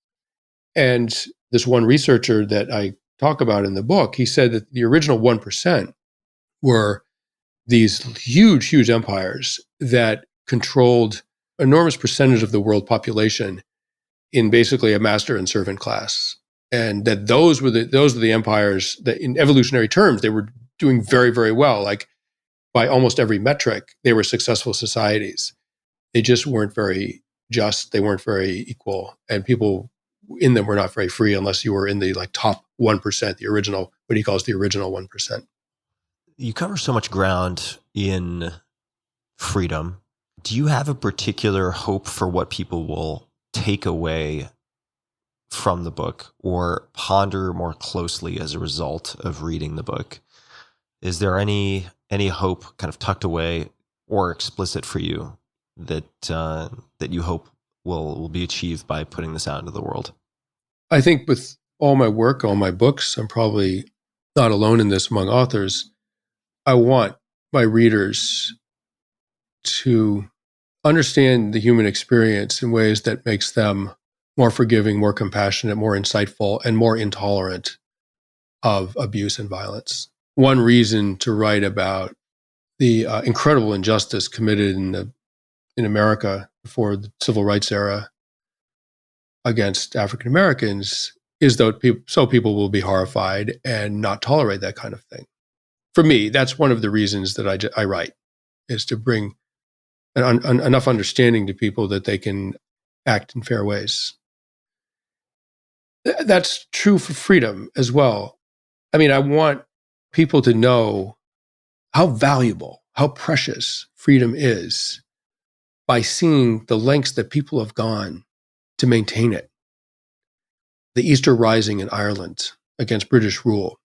And this one researcher that I talk about in the book, he said that the original 1% were these huge, huge empires that controlled enormous percentage of the world population in basically a master and servant class. And that those were the empires that in evolutionary terms, they were doing very, very well. Like by almost every metric, they were successful societies. They just weren't very just. They weren't very equal. And people in them were not very free unless you were in the top 1%, the original, what he calls the original 1%. You cover so much ground in freedom. Do you have a particular hope for what people will take away from the book or ponder more closely as a result of reading the book? Is there any hope kind of tucked away or explicit for you that you hope will be achieved by putting this out into the world? I think with all my work, all my books, I'm probably not alone in this among authors. I want my readers to understand the human experience in ways that makes them more forgiving, more compassionate, more insightful, and more intolerant of abuse and violence. One reason to write about the incredible injustice committed in America before the civil rights era against African Americans is so people will be horrified and not tolerate that kind of thing. For me, that's one of the reasons that I write, is to bring enough understanding to people that they can act in fair ways. That's true for freedom as well. I mean, I want people to know how valuable, how precious freedom is by seeing the lengths that people have gone to maintain it. The Easter Rising in Ireland against British rule.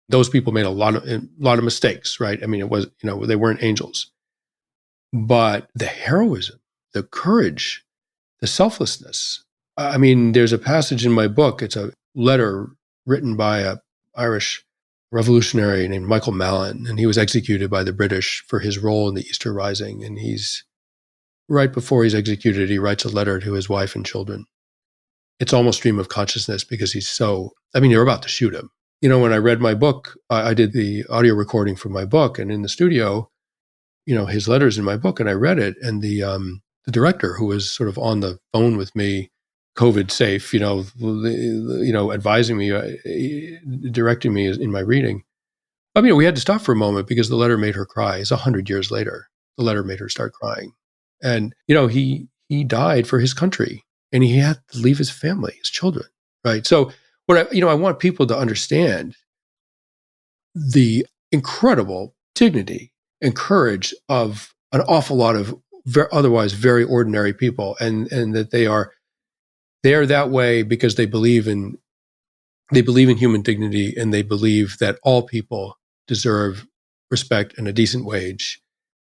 Those people made a lot of mistakes, right? I mean, it was, they weren't angels. But the heroism, the courage, the selflessness. I mean, there's a passage in my book. It's a letter written by an Irish revolutionary named Michael Mallon, and he was executed by the British for his role in the Easter Rising. And right before he's executed, he writes a letter to his wife and children. It's almost stream of consciousness because they're about to shoot him. When I read my book, I did the audio recording for my book, and in the studio, his letters in my book, and I read it, and the director, who was sort of on the phone with me, COVID safe, advising me, directing me in my reading. I mean, we had to stop for a moment because the letter made her cry. It's 100 years later. The letter made her start crying. And, he died for his country, and he had to leave his family, his children, right? So I want people to understand the incredible dignity and courage of an awful lot of otherwise very ordinary people, and that they are that way because they believe in human dignity, and they believe that all people deserve respect and a decent wage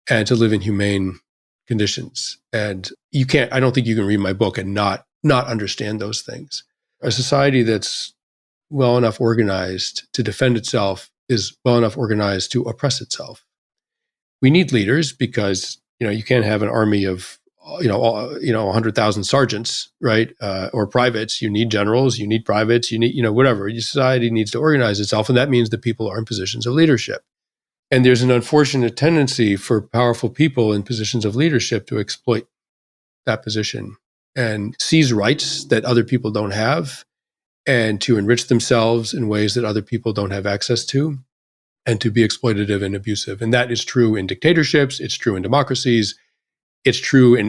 and to live in humane conditions. And I don't think you can read my book and not understand those things. A society that's well enough organized to defend itself is well enough organized to oppress itself. We need leaders because, you can't have an army of, 100,000 sergeants, right? Or privates. You need generals, you need privates, you need, whatever. Your society needs to organize itself. And that means that people are in positions of leadership. And there's an unfortunate tendency for powerful people in positions of leadership to exploit that position and seize rights that other people don't have, and to enrich themselves in ways that other people don't have access to, and to be exploitative and abusive. And that is true in dictatorships. It's true in democracies. It's true in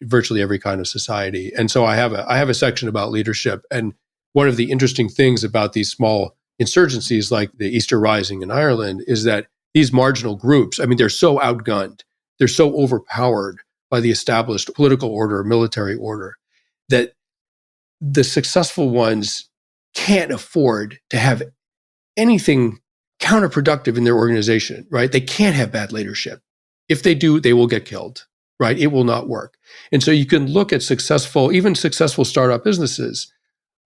virtually every kind of society. And so I have a section about leadership. And one of the interesting things about these small insurgencies like the Easter Rising in Ireland is that these marginal groups, I mean, they're so outgunned, they're so overpowered by the established political order, military order, that the successful ones can't afford to have anything counterproductive in their organization, right? They can't have bad leadership. If they do, they will get killed, right? It will not work. And so you can look at even successful startup businesses.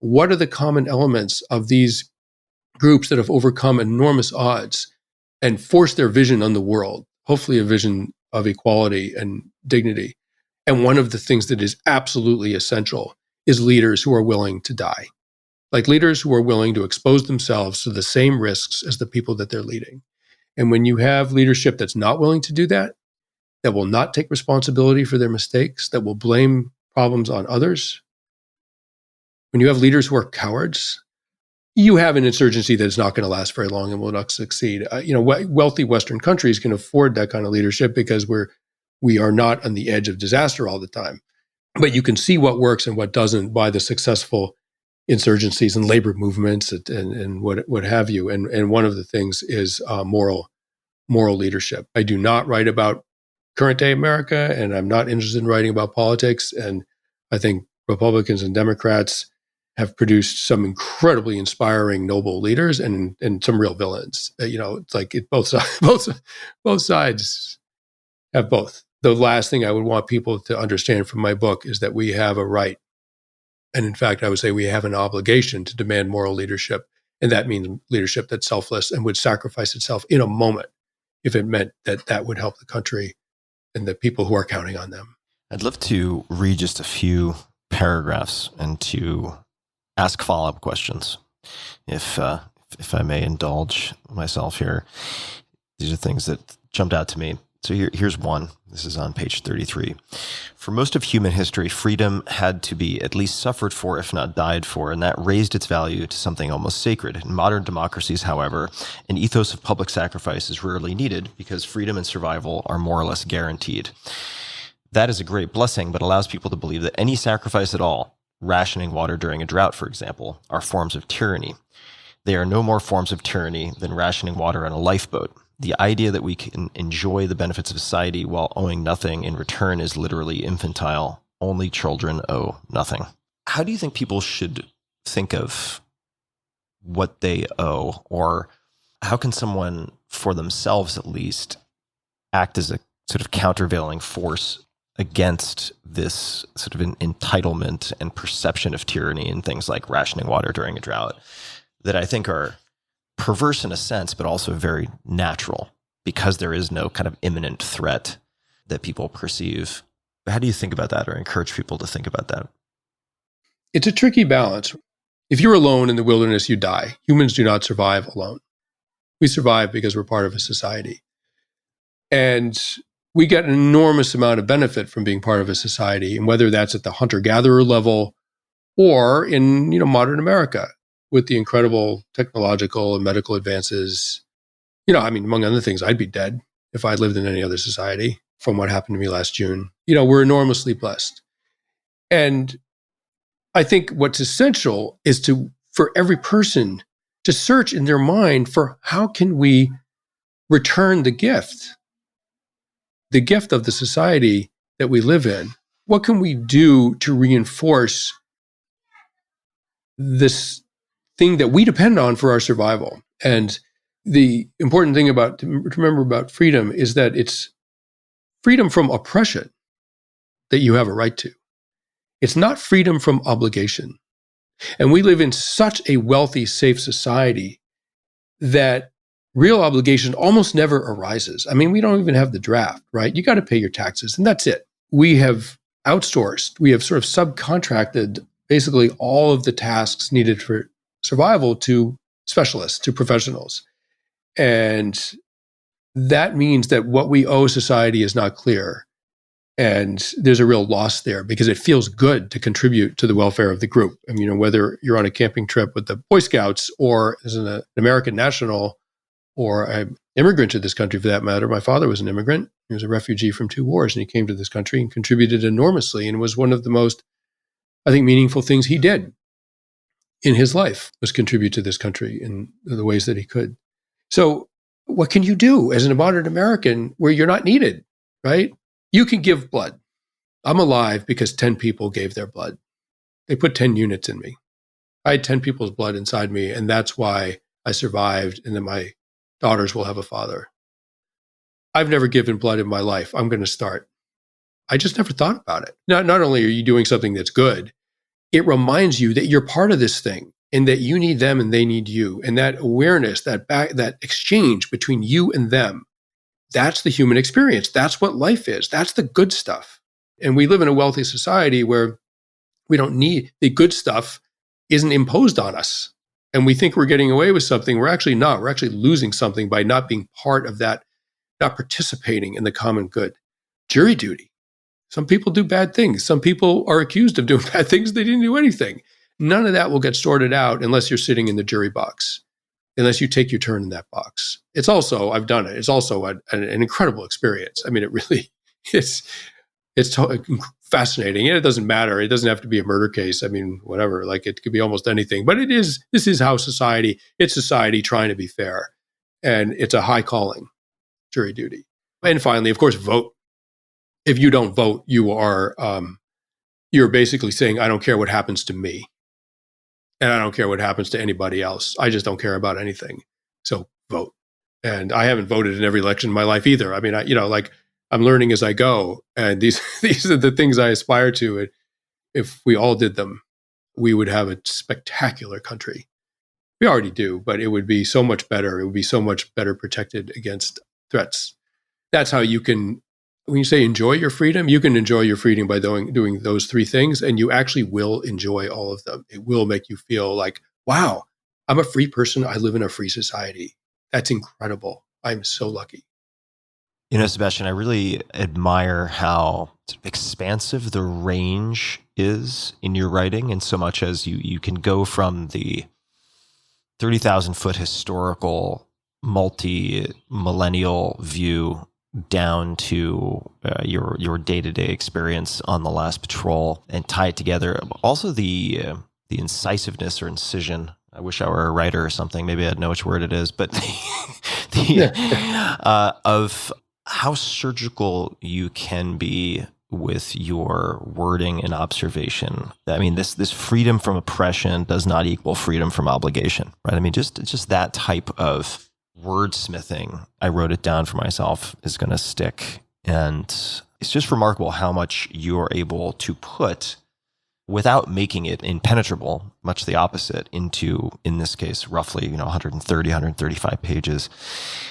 What are the common elements of these groups that have overcome enormous odds and forced their vision on the world, hopefully a vision of equality and dignity? And one of the things that is absolutely essential is leaders who are willing to die. Like leaders who are willing to expose themselves to the same risks as the people that they're leading. And when you have leadership that's not willing to do that, that will not take responsibility for their mistakes, that will blame problems on others, when you have leaders who are cowards, you have an insurgency that is not going to last very long and will not succeed. Wealthy Western countries can afford that kind of leadership because we are not on the edge of disaster all the time. But you can see what works and what doesn't by the successful insurgencies and labor movements and what have you. And one of the things is moral leadership. I do not write about current day America, and I'm not interested in writing about politics. And I think Republicans and Democrats have produced some incredibly inspiring, noble leaders and some real villains. It's like both sides have both. The last thing I would want people to understand from my book is that we have a right. And in fact, I would say we have an obligation to demand moral leadership. And that means leadership that's selfless and would sacrifice itself in a moment if it meant that would help the country and the people who are counting on them. I'd love to read just a few paragraphs and to ask follow-up questions, if I may indulge myself here. These are things that jumped out to me. So here's one. This is on page 33. For most of human history, freedom had to be at least suffered for, if not died for, and that raised its value to something almost sacred. In modern democracies, however, an ethos of public sacrifice is rarely needed because freedom and survival are more or less guaranteed. That is a great blessing, but allows people to believe that any sacrifice at all, rationing water during a drought, for example, are forms of tyranny. They are no more forms of tyranny than rationing water on a lifeboat. The idea that we can enjoy the benefits of society while owing nothing in return is literally infantile. Only children owe nothing. How do you think people should think of what they owe? Or how can someone, for themselves at least, act as a sort of countervailing force against this sort of an entitlement and perception of tyranny and things like rationing water during a drought that I think are perverse in a sense, but also very natural because there is no kind of imminent threat that people perceive. How do you think about that or encourage people to think about that? It's a tricky balance. If you're alone in the wilderness, you die. Humans do not survive alone. We survive because we're part of a society. And we get an enormous amount of benefit from being part of a society, and whether that's at the hunter-gatherer level or in, modern America with the incredible technological and medical advances. Among other things, I'd be dead if I lived in any other society from what happened to me last June. We're enormously blessed. And I think what's essential is for every person to search in their mind for how can we return the gift of the society that we live in. What can we do to reinforce this thing that we depend on for our survival? And the important thing to remember about freedom is that it's freedom from oppression that you have a right to. It's not freedom from obligation. And we live in such a wealthy, safe society that real obligation almost never arises. We don't even have the draft, right? You got to pay your taxes, and that's it. We have outsourced, we have sort of subcontracted basically all of the tasks needed for survival to specialists, to professionals. And that means that what we owe society is not clear. And there's a real loss there because it feels good to contribute to the welfare of the group. Whether you're on a camping trip with the Boy Scouts or as an American national or an immigrant to this country for that matter. My father was an immigrant. He was a refugee from 2 wars, and he came to this country and contributed enormously and was one of the most, I think, meaningful things he did in his life was contribute to this country in the ways that he could. So what can you do as a modern American where you're not needed, right? You can give blood. I'm alive because 10 people gave their blood. They put 10 units in me. I had 10 people's blood inside me, and that's why I survived, and that my daughters will have a father. I've never given blood in my life. I'm going to start. I just never thought about it. Not only are you doing something that's good, it reminds you that you're part of this thing and that you need them and they need you. And that awareness, that exchange between you and them, that's the human experience. That's what life is. That's the good stuff. And we live in a wealthy society where we don't need the good stuff isn't imposed on us. And we think we're getting away with something. We're actually not. We're actually losing something by not being part of that, not participating in the common good. Jury duty. Some people do bad things. Some people are accused of doing bad things. They didn't do anything. None of that will get sorted out unless you're sitting in the jury box, unless you take your turn in that box. It's also, I've done it. It's also an incredible experience. It really is. It's fascinating. And it doesn't matter. It doesn't have to be a murder case. Whatever, it could be almost anything. But this is how it's society trying to be fair. And it's a high calling, jury duty. And finally, of course, vote. If you don't vote, you're basically saying, I don't care what happens to me. And I don't care what happens to anybody else. I just don't care about anything. So vote. And I haven't voted in every election in my life either. I'm learning as I go. And these are the things I aspire to. If we all did them, we would have a spectacular country. We already do, but it would be so much better. It would be so much better protected against threats. That's how you can when you say enjoy your freedom, you can enjoy your freedom by doing those three things, and you actually will enjoy all of them. It will make you feel like, wow, I'm a free person. I live in a free society. That's incredible. I'm so lucky. You know, Sebastian, I really admire how expansive the range is in your writing, in so much as you can go from the 30,000 foot historical multi-millennial view down to your day-to-day experience on the last patrol and tie it together. Also the incisiveness or incision. I wish I were a writer or something. Maybe I'd know which word it is, but of how surgical you can be with your wording and observation. I mean, this freedom from oppression does not equal freedom from obligation, right? I mean, just that type of wordsmithing, I wrote it down for myself, is going to stick. And it's just remarkable how much you're able to put without making it impenetrable, much the opposite, into, in this case, roughly 130, 135 pages.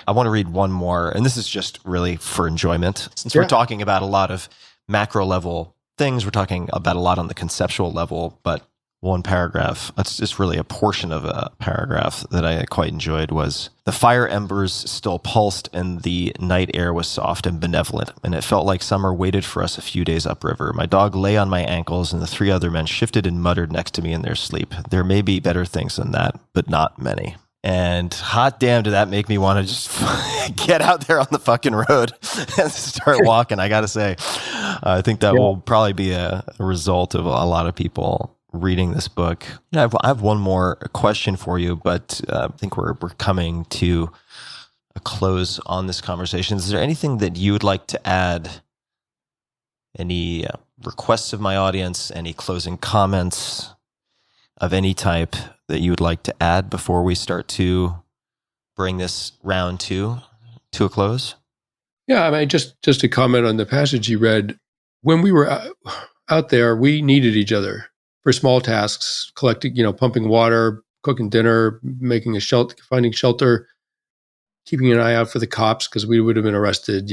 I want to read one more, and this is just really for enjoyment. Since we're talking about a lot of macro level things, we're talking about a lot on the conceptual level, but one paragraph, that's just really a portion of a paragraph that I quite enjoyed, was: the fire embers still pulsed and the night air was soft and benevolent, and it felt like summer waited for us a few days upriver. My dog lay on my ankles and the three other men shifted and muttered next to me in their sleep. There may be better things than that, but not many. And hot damn, did that make me want to just get out there on the fucking road and start walking. I got to say, I think that will probably be a result of a lot of people reading this book. I have one more question for you, but I think we're coming to a close on this conversation. Is there anything that you would like to add? Any requests of my audience? Any closing comments of any type that you would like to add before we start to bring this round to a close? Yeah, I mean, just to comment on the passage you read, when we were out there, we needed each other for small tasks, collecting, pumping water, cooking dinner, making a shelter, finding shelter, keeping an eye out for the cops because we would have been arrested,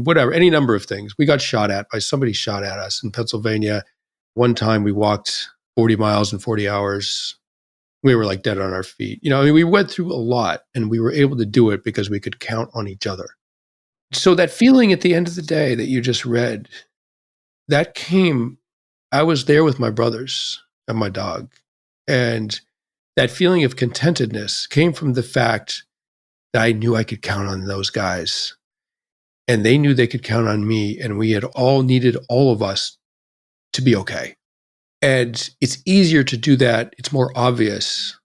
whatever, any number of things. We got shot at somebody shot at us in Pennsylvania. One time we walked 40 miles in 40 hours. We were like dead on our feet. We went through a lot and we were able to do it because we could count on each other. So that feeling at the end of the day that you just read, that came, I was there with my brothers and my dog. And that feeling of contentedness came from the fact that I knew I could count on those guys. And they knew they could count on me. And we had all needed all of us to be okay. And it's easier to do that. It's more obvious.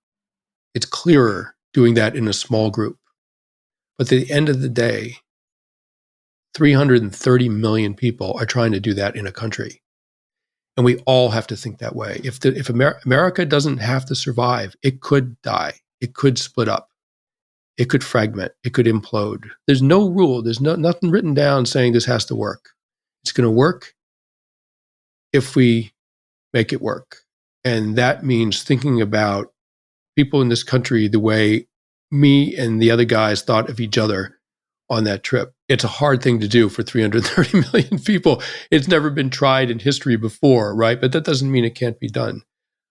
It's clearer doing that in a small group. But at the end of the day, 330 million people are trying to do that in a country. And we all have to think that way. If America doesn't have to survive, it could die. It could split up. It could fragment. It could implode. There's no rule. There's nothing written down saying this has to work. It's going to work if we make it work. And that means thinking about people in this country the way me and the other guys thought of each other on that trip. It's a hard thing to do for 330 million people. It's never been tried in history before, right? But that doesn't mean it can't be done.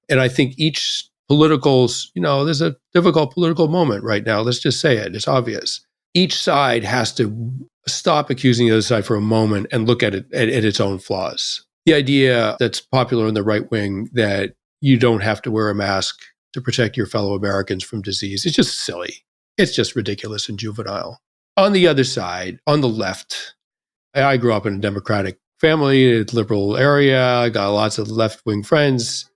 And I think each there's a difficult political moment right now. Let's just say it. It's obvious. Each side has to stop accusing the other side for a moment and look at it at its own flaws. The idea that's popular in the right wing that you don't have to wear a mask to protect your fellow Americans from disease, it's just silly. It's just ridiculous and juvenile. On the other side, on the left, I grew up in a Democratic family, a liberal area. I got lots of left-wing friends.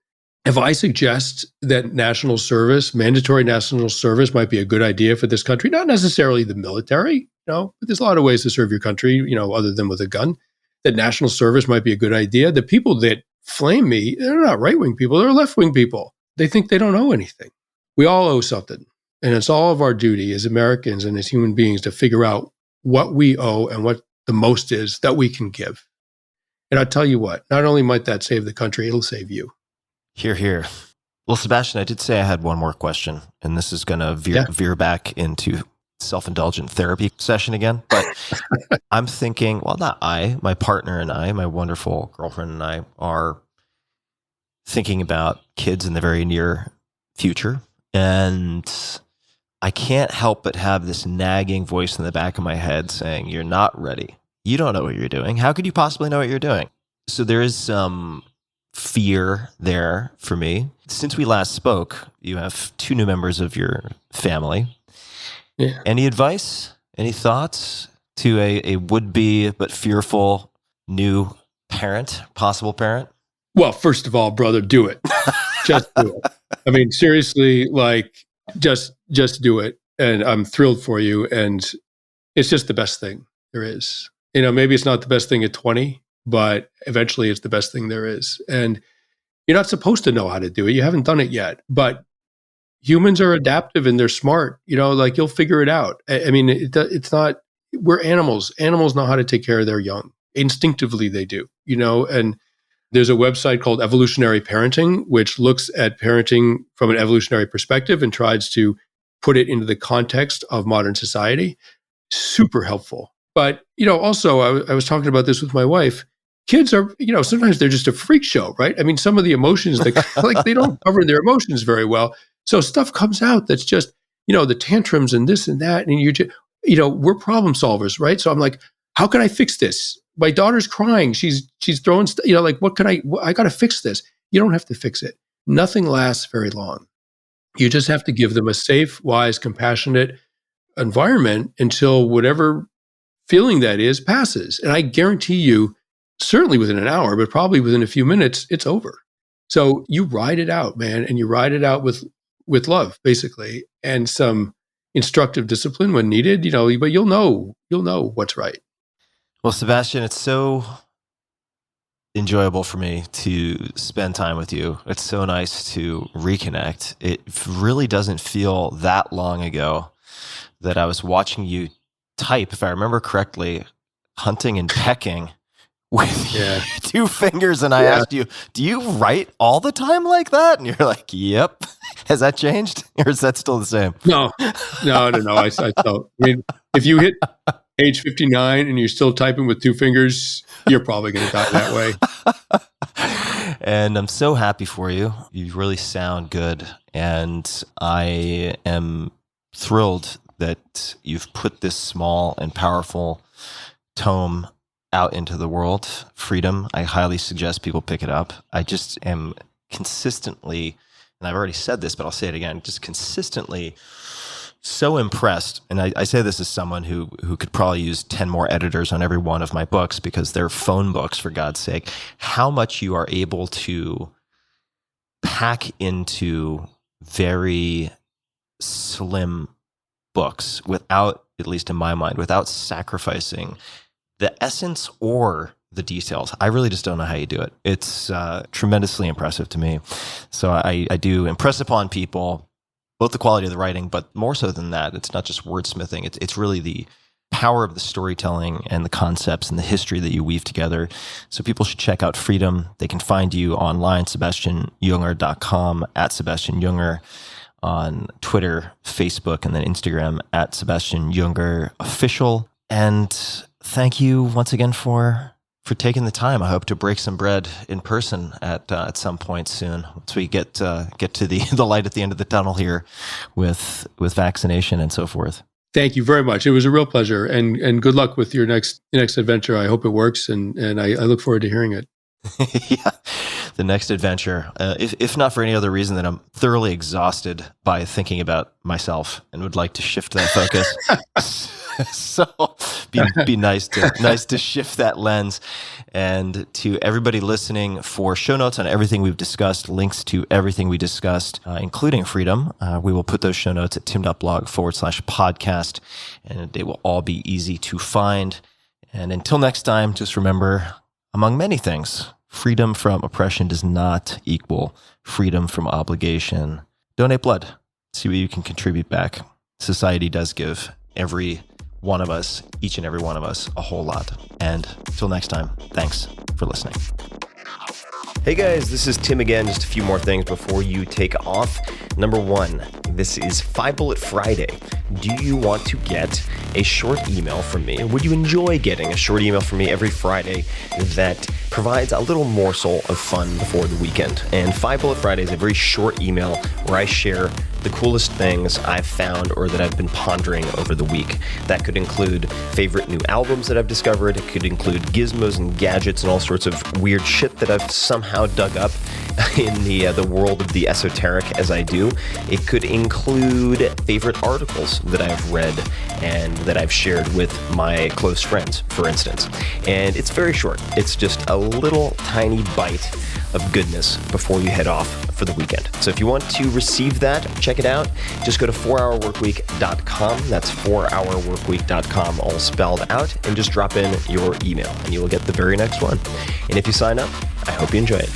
If I suggest that mandatory national service might be a good idea for this country, not necessarily the military, but there's a lot of ways to serve your country, other than with a gun, that national service might be a good idea. The people that flame me, they're not right-wing people, they're left-wing people. They think they don't owe anything. We all owe something. And it's all of our duty as Americans and as human beings to figure out what we owe and what the most is that we can give. And I'll tell you what, not only might that save the country, it'll save you. Hear, hear. Well, Sebastian, I did say I had one more question, and this is going to veer back into self-indulgent therapy session again. But I'm thinking, well, not I, my partner and I, my wonderful girlfriend and I are thinking about kids in the very near future. And I can't help but have this nagging voice in the back of my head saying, you're not ready. You don't know what you're doing. How could you possibly know what you're doing? So there is some fear there for me. Since we last spoke, you have 2 new members of your family. Yeah. Any advice? Any thoughts to a would-be but fearful new parent, possible parent? Well, first of all, brother, do it. Just do it. I mean, seriously, like just do it. And I'm thrilled for you. And it's just the best thing there is. You know, maybe it's not the best thing at 20, but eventually it's the best thing there is. And you're not supposed to know how to do it. You haven't done it yet, but humans are adaptive and they're smart, you know, like you'll figure it out. I mean, it's not, we're animals. Animals know how to take care of their young. Instinctively they do, you know, and there's a website called Evolutionary Parenting, which looks at parenting from an evolutionary perspective and tries to put it into the context of modern society. Super helpful. But, you know, also I was talking about this with my wife. Kids are, you know, sometimes they're just a freak show, right? I mean, some of the emotions, like they don't cover their emotions very well. So stuff comes out that's just, you know, the tantrums and this and that. And you know, we're problem solvers, right? So I'm like, how can I fix this? My daughter's crying. She's throwing, you know, like, I got to fix this. You don't have to fix it. Nothing lasts very long. You just have to give them a safe, wise, compassionate environment until whatever feeling that is passes. And I guarantee you, certainly within an hour, but probably within a few minutes, it's over. So you ride it out, man. And you ride it out with love, basically, and some instructive discipline when needed, you know, but you'll know what's right. Well, Sebastian, it's so enjoyable for me to spend time with you. It's so nice to reconnect. It really doesn't feel that long ago that I was watching you type, if I remember correctly, hunting and pecking with 2 fingers. And I asked you, do you write all the time like that? And you're like, yep. Has that changed? Or is that still the same? No. I still, I mean, if you hit age 59 and you're still typing with 2 fingers, you're probably going to die that way. And I'm so happy for you. You really sound good. And I am thrilled that you've put this small and powerful tome out into the world. Freedom. I highly suggest people pick it up. I just am consistently, and I've already said this, but I'll say it again, just consistently so impressed. And I say this as someone who could probably use 10 more editors on every one of my books because they're phone books, for God's sake, how much you are able to pack into very slim books without, at least in my mind, without sacrificing the essence or the details. I really just don't know how you do it. It's tremendously impressive to me. So I do impress upon people both the quality of the writing, but more so than that, it's not just wordsmithing. It's really the power of the storytelling and the concepts and the history that you weave together. So people should check out Freedom. They can find you online, SebastianJunger.com, at Sebastian Junger, on Twitter, Facebook, and then Instagram, at Sebastian Junger Official. And thank you once again for taking the time. I hope to break some bread in person at some point soon, once we get to the light at the end of the tunnel here with vaccination and so forth. Thank you very much. It was a real pleasure, and good luck with your next adventure. I hope it works, and I look forward to hearing it. Yeah, the next adventure. If not for any other reason that I'm thoroughly exhausted by thinking about myself and would like to shift that focus. So be nice to shift that lens. And to everybody listening, for show notes on everything we've discussed, links to everything we discussed, including Freedom, we will put those show notes at tim.blog/podcast, and they will all be easy to find. And until next time, just remember, among many things, freedom from oppression does not equal freedom from obligation. Donate blood. See what you can contribute back. Society does give every one of us, each and every one of us, a whole lot. And until next time, thanks for listening. Hey guys, this is Tim again. Just a few more things before you take off. Number one, this is 5 Bullet Friday. Do you want to get a short email from me? Would you enjoy getting a short email from me every Friday that provides a little morsel of fun before the weekend? And 5 Bullet Friday is a very short email where I share the coolest things I've found or that I've been pondering over the week. That could include favorite new albums that I've discovered. It could include gizmos and gadgets and all sorts of weird shit that I've somehow dug up in the world of the esoteric as I do. It could include favorite articles that I've read and that I've shared with my close friends, for instance. And it's very short. It's just a little tiny bite of goodness before you head off for the weekend. So if you want to receive that, check it out. Just go to 4hourworkweek.com. That's 4hourworkweek.com, all spelled out, and just drop in your email and you will get the very next one. And if you sign up, I hope you enjoy it.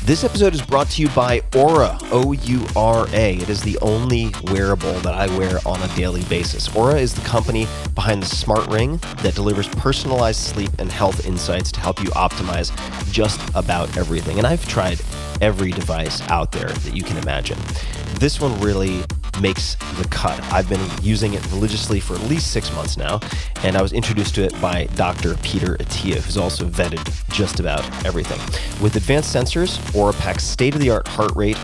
This episode is brought to you by Oura, O-U-R-A. It is the only wearable that I wear on a daily basis. Oura is the company behind the smart ring that delivers personalized sleep and health insights to help you optimize just about everything. And I've tried every device out there that you can imagine. This one really makes the cut. I've been using it religiously for at least 6 months now, and I was introduced to it by Dr. Peter Attia, who's also vetted just about everything. With advanced sensors, Oura packs state-of-the-art heart rate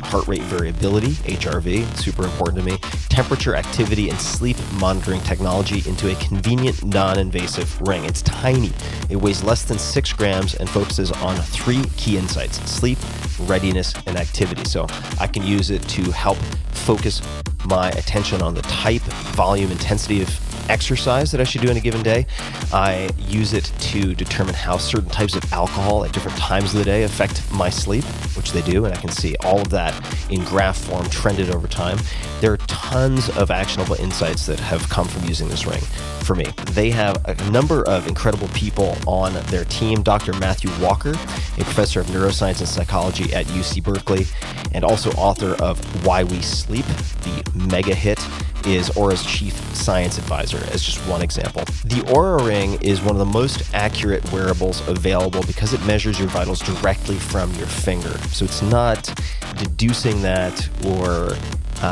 variability, HRV, super important to me, temperature, activity, and sleep monitoring technology into a convenient, non-invasive ring. It's tiny. It weighs less than 6 grams and focuses on 3 key insights: sleep, readiness, and activity. So I can use it to help focus my attention on the type, volume, intensity of exercise that I should do in a given day. I use it to determine how certain types of alcohol at different times of the day affect my sleep, which they do, and I can see all of that in graph form trended over time. There are tons of actionable insights that have come from using this ring for me. They have a number of incredible people on their team. Dr. Matthew Walker, a professor of neuroscience and psychology at UC Berkeley, and also author of Why We Sleep, the mega hit, is Oura's chief science advisor, as just one example. The Oura Ring is one of the most accurate wearables available because it measures your vitals directly from your finger. So it's not deducing that or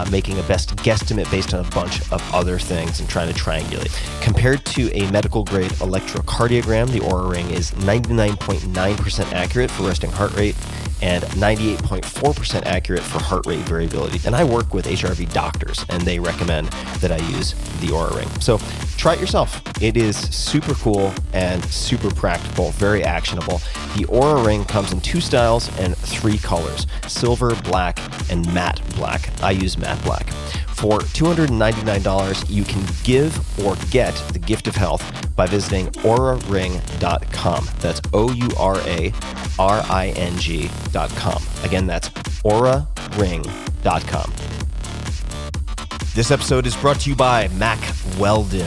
making a best guesstimate based on a bunch of other things and trying to triangulate. Compared to a medical-grade electrocardiogram, the Oura Ring is 99.9% accurate for resting heart rate and 98.4% accurate for heart rate variability. And I work with HRV doctors, and they recommend that I use the Oura Ring. So try it yourself. It is super cool and super practical, very actionable. The Oura Ring comes in 2 styles and 3 colors: silver, black, and matte black. I use matte black. For $299, you can give or get the gift of health by visiting auraring.com. That's OURARING.com. Again, that's auraring.com. This episode is brought to you by Mack Weldon.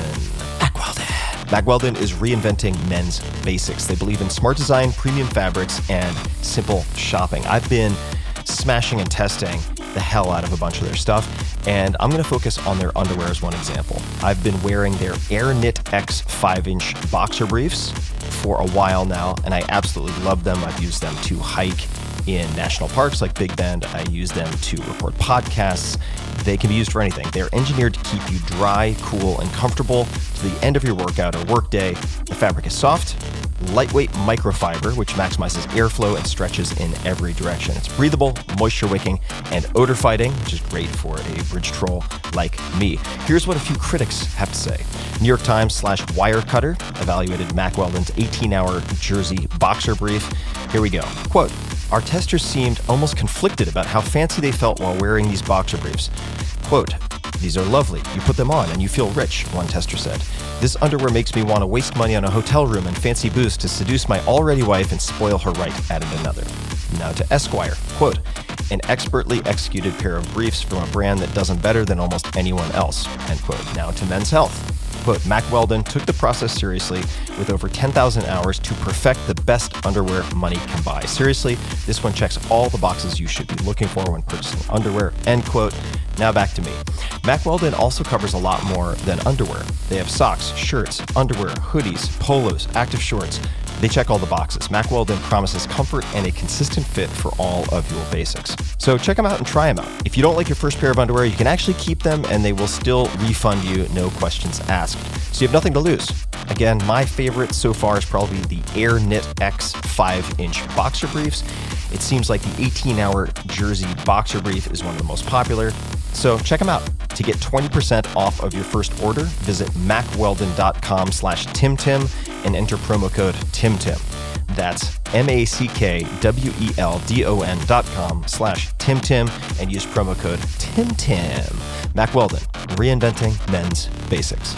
Mack Weldon is reinventing men's basics. They believe in smart design, premium fabrics, and simple shopping. I've been smashing and testing the hell out of a bunch of their stuff, and I'm going to focus on their underwear as one example. I've been wearing their Air Knit X 5-inch boxer briefs for a while now, and I absolutely love them. I've used them to hike in national parks like Big Bend. I use them to record podcasts. They can be used for anything. They're engineered to keep you dry, cool, and comfortable to the end of your workout or workday. The fabric is soft, lightweight microfiber, which maximizes airflow and stretches in every direction. It's breathable, moisture-wicking, and odor-fighting, which is great for a bridge troll like me. Here's what a few critics have to say. New York Times /Wirecutter evaluated Mack Weldon's 18-hour jersey boxer brief. Here we go. Quote, "Our testers seemed almost conflicted about how fancy they felt while wearing these boxer briefs. Quote, these are lovely. You put them on and you feel rich," one tester said. "This underwear makes me want to waste money on a hotel room and fancy booze to seduce my already wife and spoil her right," added another. Now to Esquire. Quote, "An expertly executed pair of briefs from a brand that does them better than almost anyone else," end quote. Now to Men's Health. Quote, "Mack Weldon took the process seriously with over 10,000 hours to perfect the best underwear money can buy. Seriously, this one checks all the boxes you should be looking for when purchasing underwear," end quote. Now back to me. Mack Weldon also covers a lot more than underwear. They have socks, shirts, underwear, hoodies, polos, active shorts. They check all the boxes. Mack Weldon promises comfort and a consistent fit for all of your basics. So check them out and try them out. If you don't like your first pair of underwear, you can actually keep them and they will still refund you, no questions asked. So you have nothing to lose. Again, my favorite so far is probably the Air Knit X 5-inch boxer briefs. It seems like the 18-hour jersey boxer brief is one of the most popular. So check them out. To get 20% off of your first order, visit mackweldon.com/TimTim and enter promo code TimTim. That's MACKWELDON.com/TimTim and use promo code TimTim. Mack Weldon, reinventing men's basics.